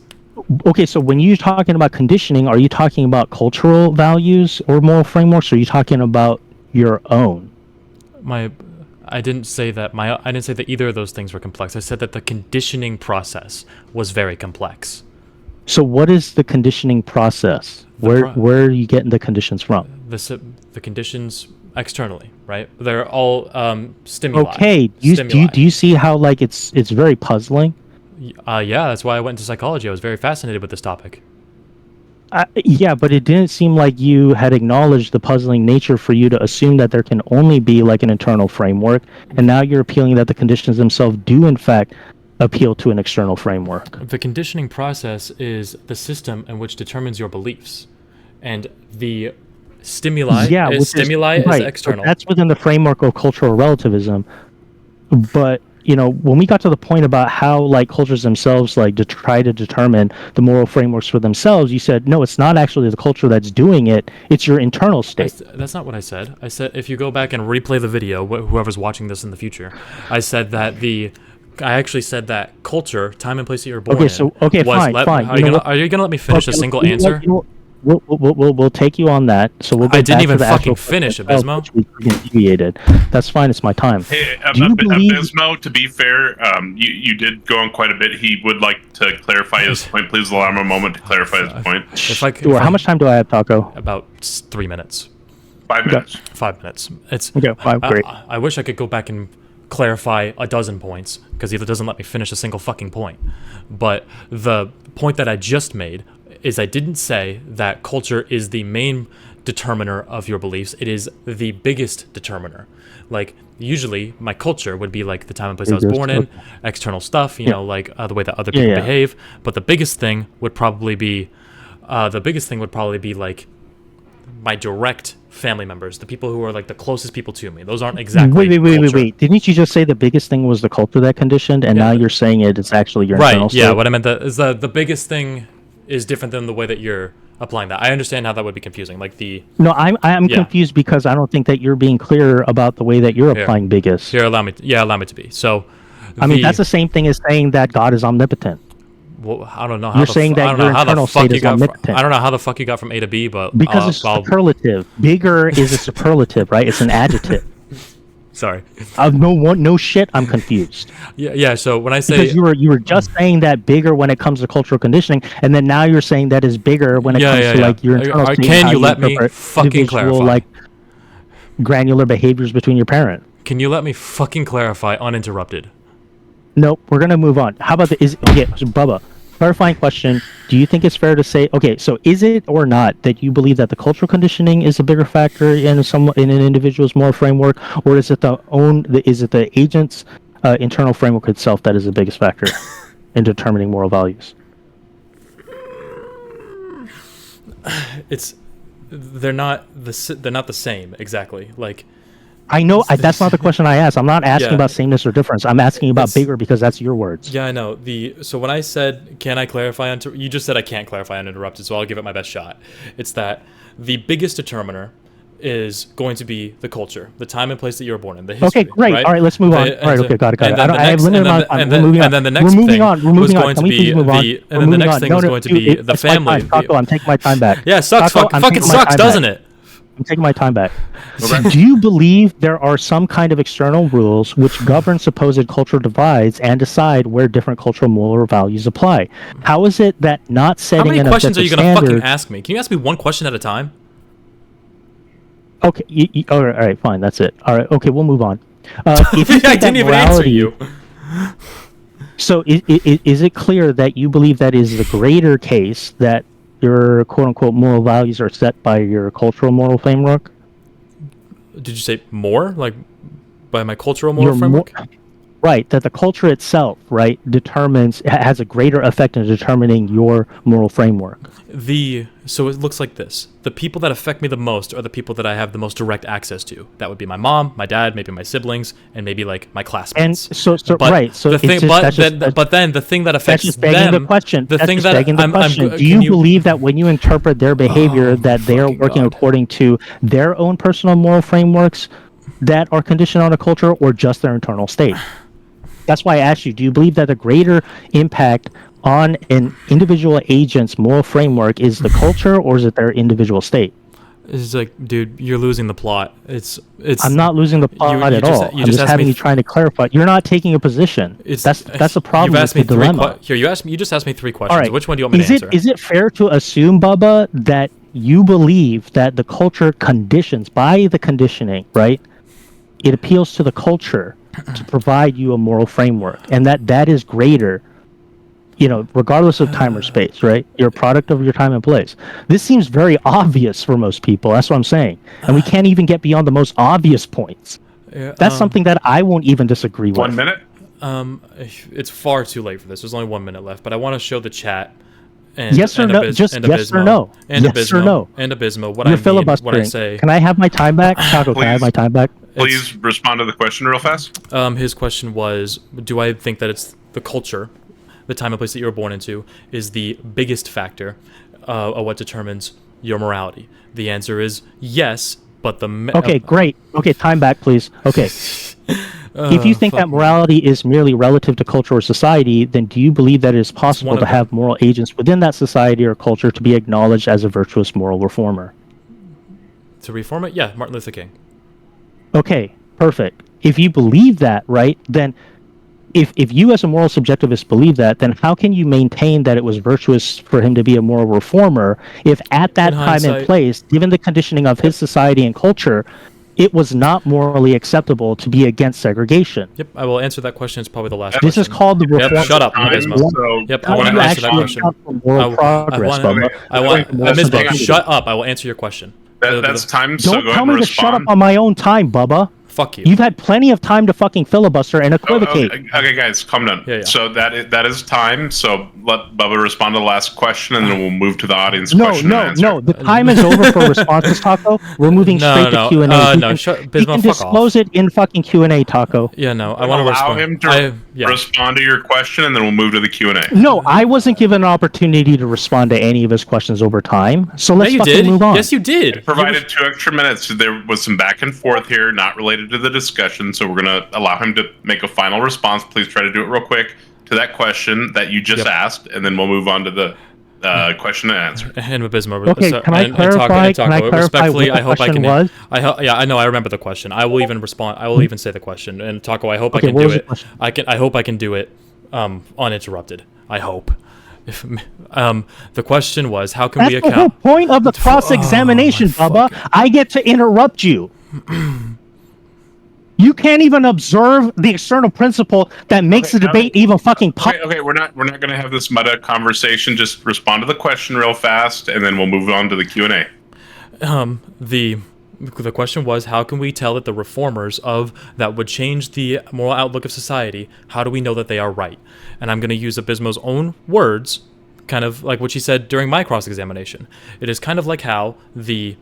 Okay, so when you're talking about conditioning, are you talking about cultural values or moral frameworks, or are you talking about your own? I didn't say that either of those things were complex. I said that the conditioning process was very complex. So what is the conditioning process? Where are you getting the conditions from? The conditions externally, right? They're all stimuli. Okay. Do you see how like it's very puzzling? Yeah, that's why I went into psychology. I was very fascinated with this topic. Yeah, but it didn't seem like you had acknowledged the puzzling nature for you to assume that there can only be like an internal framework, and now you're appealing that the conditions themselves do in fact appeal to an external framework? The conditioning process is the system in which determines your beliefs, and the stimuli is external. That's within the framework of cultural relativism. But when we got to the point about how like cultures themselves like to try to determine the moral frameworks for themselves, you said no, it's not actually the culture that's doing it, it's your internal state. That's not what I said. I said if you go back and replay the video, whoever's watching this in the future, I actually said that culture, time and place that you're born in. Fine. Are you gonna let me finish a single answer? We'll take you on that. So we'll. I didn't even fucking finish, Abismo. Deviated. That's fine. It's my time. Hey, Abismo. To be fair, you did go on quite a bit. He would like to clarify his point. Please allow him a moment to clarify his point. How much time do I have, Taco? About 3 minutes. 5 minutes. 5 minutes. It's okay. Great. I wish I could go back and clarify a dozen points because he doesn't let me finish a single fucking point. But the point that I just made is I didn't say that culture is the main determiner of your beliefs. It is the biggest determiner. Like, usually, my culture would be like the time and place I was born in, external stuff, like the way that other people behave. But the biggest thing would probably be, like my direct family members, the people who are like the closest people to me. Those aren't exactly Wait. Didn't you just say the biggest thing was the culture that conditioned, and now you're saying it's actually your internal state? Yeah, what I meant is the biggest thing is different than the way that you're applying that. I understand how that would be confusing. Like I'm confused because I don't think that you're being clear about the way that you're applying biggest. Here, allow me to be. So, that's the same thing as saying that God is omnipotent. Well, I don't know. You're saying that your internal state is omnipotent. I don't know how the fuck you got from A to B, but because it's superlative. Bigger is a superlative, right? It's an adjective. Sorry. No shit. I'm confused. Yeah. So when I say because you were just saying that bigger when it comes to cultural conditioning, and then now you're saying that is bigger when it comes to like your internal state. Can you let me fucking clarify? Like granular behaviors between your parent. Can you let me fucking clarify uninterrupted? Nope. We're gonna move on. How about so Bubba? Clarifying question: do you think it's fair to say, so is it or not that you believe that the cultural conditioning is a bigger factor in an individual's moral framework, or is it the agent's internal framework itself that is the biggest factor in determining moral values? They're not the same exactly. Like, I know that's not the question I asked. I'm not asking about sameness or difference. I'm asking about bigger because that's your words. Yeah, I know. So when I said, can I clarify, you just said I can't clarify uninterrupted, so I'll give it my best shot. It's that the biggest determiner is going to be the culture, the time and place that you were born in, the history. Okay, great. Right? All right, let's move on. All right, okay, got it. I have limited amount of time. And then the next thing was going to be the family. Taco, I'm taking my time back. Yeah, sucks. Fucking sucks, doesn't it? I'm taking my time back. Do you believe there are some kind of external rules which govern supposed cultural divides and decide where different cultural moral values apply? How is it that not setting an objective standard... How many questions are you going to fucking ask me? Can you ask me one question at a time? Okay, all right, fine, that's it. All right, okay, we'll move on. If you I didn't even answer you. So is it clear that you believe that is the greater case that your quote-unquote moral values are set by your cultural moral framework? Did you say more? Like, by my cultural moral framework? Right, that the culture itself, right, has a greater effect in determining your moral framework. So it looks like this. The people that affect me the most are the people that I have the most direct access to. That would be my mom, my dad, maybe my siblings, and maybe like my classmates. And so but right. So then the thing that affects that's just begging them, the question. The that's thing just that begging the question. Do you believe that when you interpret their behavior, that they are working according to their own personal moral frameworks that are conditioned on a culture, or just their internal state? That's why I asked you, do you believe that the greater impact on an individual agent's moral framework is the culture, or is it their individual state? It's like, dude, you're losing the plot. It's. I'm not losing the plot at all. I'm just having you trying to clarify. You're not taking a position. That's the problem. You've asked me dilemma. You just asked me 3 questions. All right. Which one do you want me to answer? Is it fair to assume, Bubba, that you believe that the culture conditions, by the conditioning, right? It appeals to the culture to provide you a moral framework, and that is greater, regardless of time or space, right? You're a product of your time and place. This seems very obvious for most people. That's what I'm saying. And we can't even get beyond the most obvious points. That's something that I won't even disagree with. 1 minute? It's far too late for this. There's only 1 minute left, but I want to show the chat. And, Yes or no? Just yes or no. And Yes or no. And Abismo. What You're I mean, filibustering. what I say. Can I have my time back? Taco, can I have my time back? Please respond to the question real fast. His question was, do I think that it's the culture, the time and place that you were born into, is the biggest factor of what determines your morality? The answer is yes, but Okay, great. Okay, time back, please. Okay. If you think that morality is merely relative to culture or society, then do you believe that it is possible to have moral agents within that society or culture to be acknowledged as a virtuous moral reformer? To reform it? Yeah, Martin Luther King. Okay, perfect. If you believe that, right, then if you as a moral subjectivist believe that, then how can you maintain that it was virtuous for him to be a moral reformer if at that time and place, given the conditioning of his society and culture, it was not morally acceptable to be against segregation? Yep, I will answer that question. It's probably the last This question. is called the reform. Yep, shut up, Abismo. Yep, I want to answer that question. Abismo, shut up. I will answer your question. That's time, so Don't go ahead tell and me to respond. shut up on my own time, Bubba. Fuck you. You've had plenty of time to fucking filibuster and equivocate. Okay, guys, calm down. Yeah. So that is time. So let Bubba respond to the last question, and then we'll move to the audience question and answer. No. The time is over for responses, Taco. We're moving straight to Q&A. You can disclose it in fucking Q&A, Taco. Yeah, no, I want to allow respond. him to respond to your question, and then we'll move to the Q&A. No, I wasn't given an opportunity to respond to any of his questions over time. So let's move on. Yes, you did. I provided 2 extra minutes. There was some back and forth here, not related to the discussion. So we're going to allow him to make a final response. Please try to do it real quick to that question that you just asked, and then we'll move on to the question and answer. And Abismo. Okay, can I clarify? Can I clarify what the question was? I know. I remember the question. I will even respond. I will even say the question. And Taco, I hope I can do it. I hope I can do it uninterrupted. I hope. The question was, how can we account? That's the whole point of the cross-examination, Bubba. I get to interrupt you. You can't even observe the external principle that makes the debate even fucking possible. Okay, we're not going to have this meta conversation. Just respond to the question real fast, and then we'll move on to the Q&A. The question was, how can we tell that the reformers that would change the moral outlook of society, how do we know that they are right? And I'm going to use Abismo's own words, kind of like what she said during my cross-examination. It is kind of like how the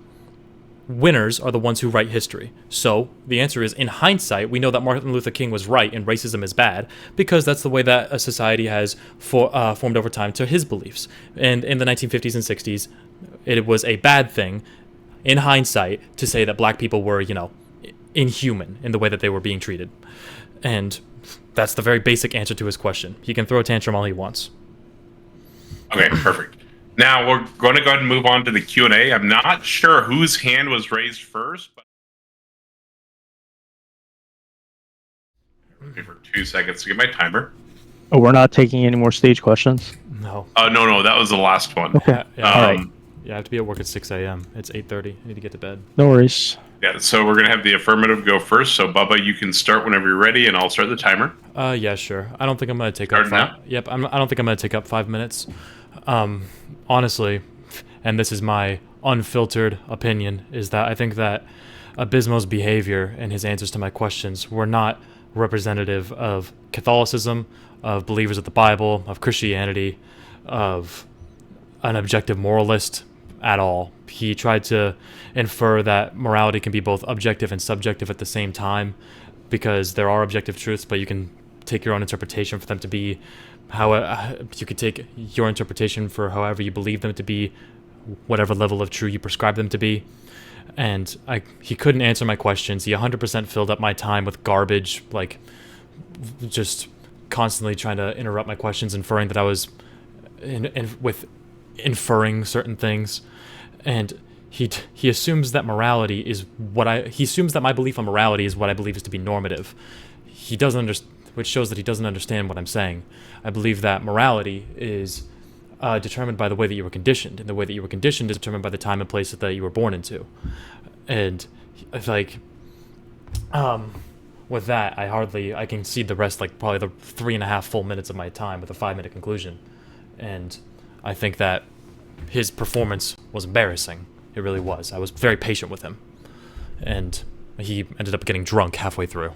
winners are the ones who write history. So the answer is, in hindsight, we know that Martin Luther King was right and racism is bad, because that's the way that a society has formed over time to his beliefs. And in the 1950s and 60s, it was a bad thing, in hindsight, to say that black people were, inhuman in the way that they were being treated. And that's the very basic answer to his question. He can throw a tantrum all he wants. Okay, perfect. Now we're going to go ahead and move on to the Q&A. I'm not sure whose hand was raised first, but for 2 seconds to get my timer. Oh, we're not taking any more stage questions? No. No, that was the last one. Okay. All right. Yeah, I have to be at work at 6 a.m. It's 8:30. I need to get to bed. No worries. Yeah, so we're going to have the affirmative go first. So, Bubba, you can start whenever you're ready, and I'll start the timer. Yeah, sure. I don't think I'm going to take up Yep, I don't think I'm going to take up 5 minutes. Honestly, and this is my unfiltered opinion, is that I think that Abismo's behavior and his answers to my questions were not representative of Catholicism, of believers of the Bible, of Christianity, of an objective moralist at all. He tried to infer that morality can be both objective and subjective at the same time, because there are objective truths, but you can take your own interpretation for them to be you could take your interpretation for however you believe them to be, whatever level of true you prescribe them to be. And he couldn't answer my questions. He 100% filled up my time with garbage, like just constantly trying to interrupt my questions, inferring that I was inferring certain things. And he assumes that morality is he assumes that my belief on morality is what I believe is to be normative. He doesn't understand, which shows that he doesn't understand what I'm saying. I believe that morality is determined by the way that you were conditioned, and the way that you were conditioned is determined by the time and place that you were born into. And with that, I can see the rest, like probably the 3.5 full minutes of my time with a 5-minute conclusion. And I think that his performance was embarrassing. It really was. I was very patient with him, and he ended up getting drunk halfway through.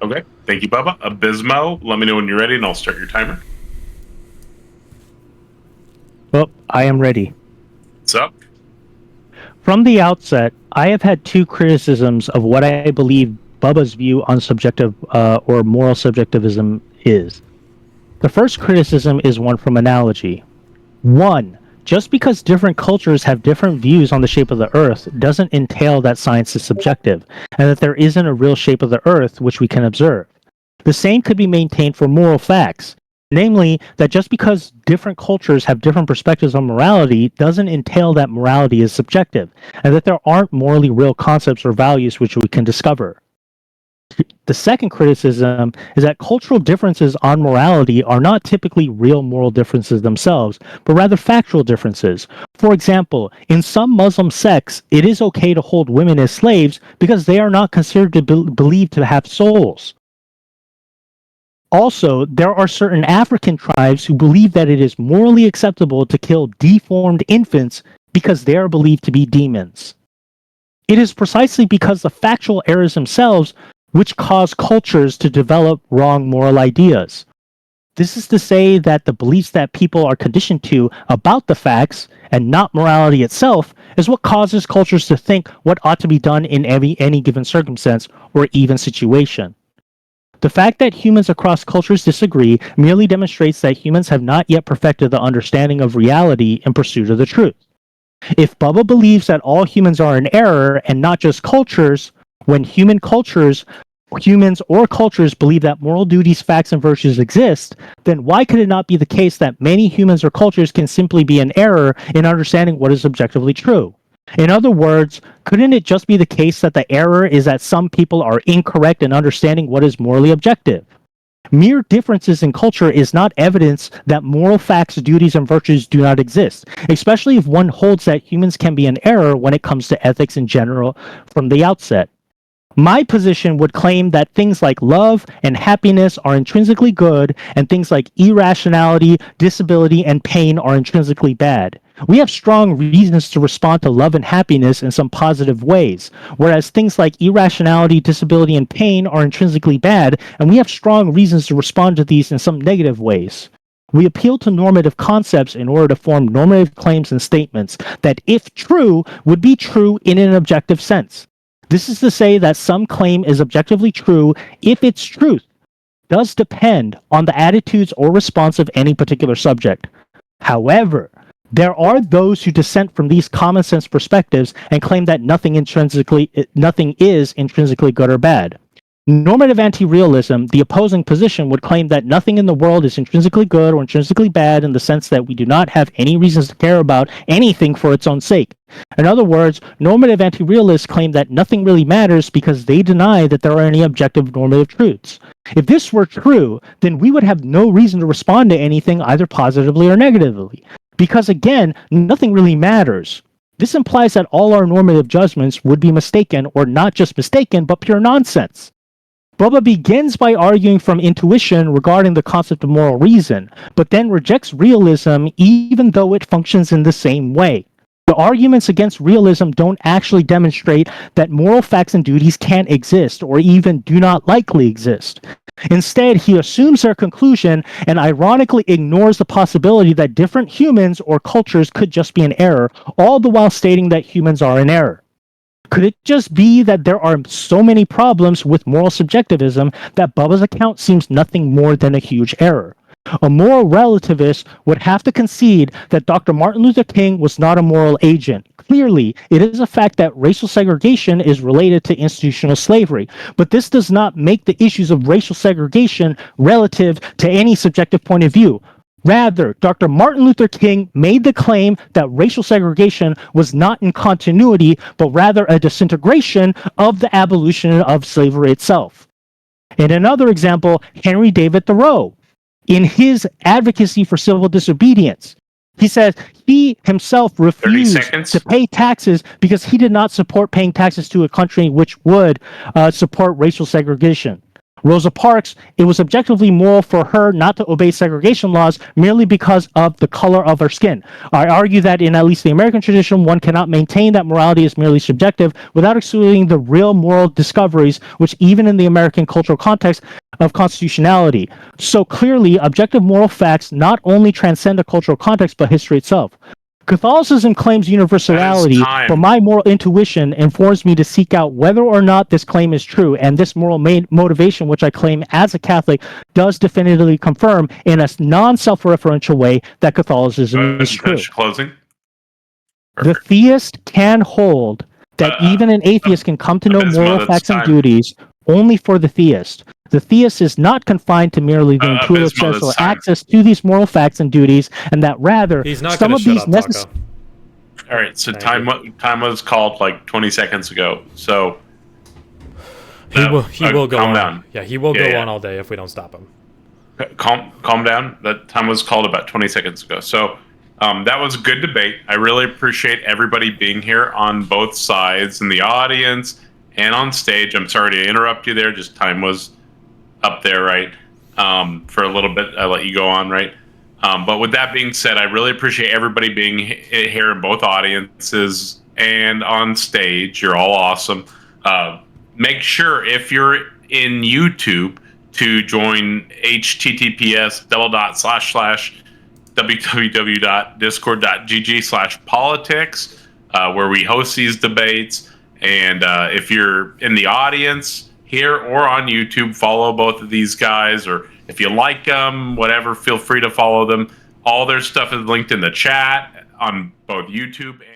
Okay. Thank you, Bubba. Abismo, let me know when you're ready, and I'll start your timer. Well, I am ready. What's up? From the outset, I have had two criticisms of what I believe Bubba's view on subjective or moral subjectivism is. The first criticism is one from analogy. One, just because different cultures have different views on the shape of the Earth doesn't entail that science is subjective, and that there isn't a real shape of the Earth which we can observe. The same could be maintained for moral facts, namely that just because different cultures have different perspectives on morality doesn't entail that morality is subjective, and that there aren't morally real concepts or values which we can discover. The second criticism is that cultural differences on morality are not typically real moral differences themselves, but rather factual differences. For example, in some Muslim sects, it is okay to hold women as slaves because they are not considered to be believed to have souls. Also, there are certain African tribes who believe that it is morally acceptable to kill deformed infants because they are believed to be demons. It is precisely because the factual errors themselves which cause cultures to develop wrong moral ideas. This is to say that the beliefs that people are conditioned to about the facts and not morality itself is what causes cultures to think what ought to be done in any given circumstance or even situation. The fact that humans across cultures disagree merely demonstrates that humans have not yet perfected the understanding of reality in pursuit of the truth. If Bubba believes that all humans are in error and not just cultures, when humans or cultures believe that moral duties, facts, and virtues exist, then why could it not be the case that many humans or cultures can simply be in error in understanding what is objectively true? In other words, couldn't it just be the case that the error is that some people are incorrect in understanding what is morally objective? Mere differences in culture is not evidence that moral facts, duties, and virtues do not exist, especially if one holds that humans can be in error when it comes to ethics in general from the outset. My position would claim that things like love and happiness are intrinsically good, and things like irrationality, disability, and pain are intrinsically bad. We have strong reasons to respond to love and happiness in some positive ways, whereas things like irrationality, disability, and pain are intrinsically bad, and we have strong reasons to respond to these in some negative ways. We appeal to normative concepts in order to form normative claims and statements that, if true, would be true in an objective sense. This is to say that some claim is objectively true if its truth does depend on the attitudes or response of any particular subject. However, there are those who dissent from these common sense perspectives and claim that nothing is intrinsically good or bad. Normative anti-realism, the opposing position, would claim that nothing in the world is intrinsically good or intrinsically bad in the sense that we do not have any reasons to care about anything for its own sake. In other words, normative anti-realists claim that nothing really matters because they deny that there are any objective normative truths. If this were true, then we would have no reason to respond to anything either positively or negatively. Because again, nothing really matters. This implies that all our normative judgments would be mistaken, or not just mistaken, but pure nonsense. Bubba begins by arguing from intuition regarding the concept of moral reason, but then rejects realism even though it functions in the same way. The arguments against realism don't actually demonstrate that moral facts and duties can't exist or even do not likely exist. Instead, he assumes their conclusion and ironically ignores the possibility that different humans or cultures could just be in error, all the while stating that humans are in error. Could it just be that there are so many problems with moral subjectivism that Bubba's account seems nothing more than a huge error? A moral relativist would have to concede that Dr. Martin Luther King was not a moral agent. Clearly, it is a fact that racial segregation is related to institutional slavery, but this does not make the issues of racial segregation relative to any subjective point of view. Rather, Dr. Martin Luther King made the claim that racial segregation was not in continuity, but rather a disintegration of the abolition of slavery itself. In another example, Henry David Thoreau, in his advocacy for civil disobedience, he says he himself refused to pay taxes because he did not support paying taxes to a country which would support racial segregation. Rosa Parks, it was objectively moral for her not to obey segregation laws merely because of the color of her skin. I argue that in at least the American tradition, one cannot maintain that morality is merely subjective without excluding the real moral discoveries, which even in the American cultural context of constitutionality. So clearly, objective moral facts not only transcend a cultural context, but history itself. Catholicism claims universality, but my moral intuition informs me to seek out whether or not this claim is true, and this moral motivation, which I claim as a Catholic, does definitively confirm in a non-self-referential way that Catholicism is true. Closing. The theist can hold that even an atheist can come to know moral facts and duties only for the theist. The theist is not confined to merely the intuitive sense or access to these moral facts and duties, and that rather some of these necessary. All right, so time was called like 20 seconds ago. So he will go on. Down. Yeah, he will go on all day if we don't stop him. Calm down. That time was called about 20 seconds ago. So that was a good debate. I really appreciate everybody being here on both sides in the audience and on stage. I'm sorry to interrupt you there. Just time was up there, right? For a little bit, I let you go on, right? But with that being said, I really appreciate everybody being here in both audiences and on stage. You're all awesome. Make sure if you're in YouTube to join https://www.discord.gg/politics, where we host these debates. And if you're in the audience here or on YouTube, follow both of these guys, or if you like them, whatever, feel free to follow them. All their stuff is linked in the chat on both YouTube and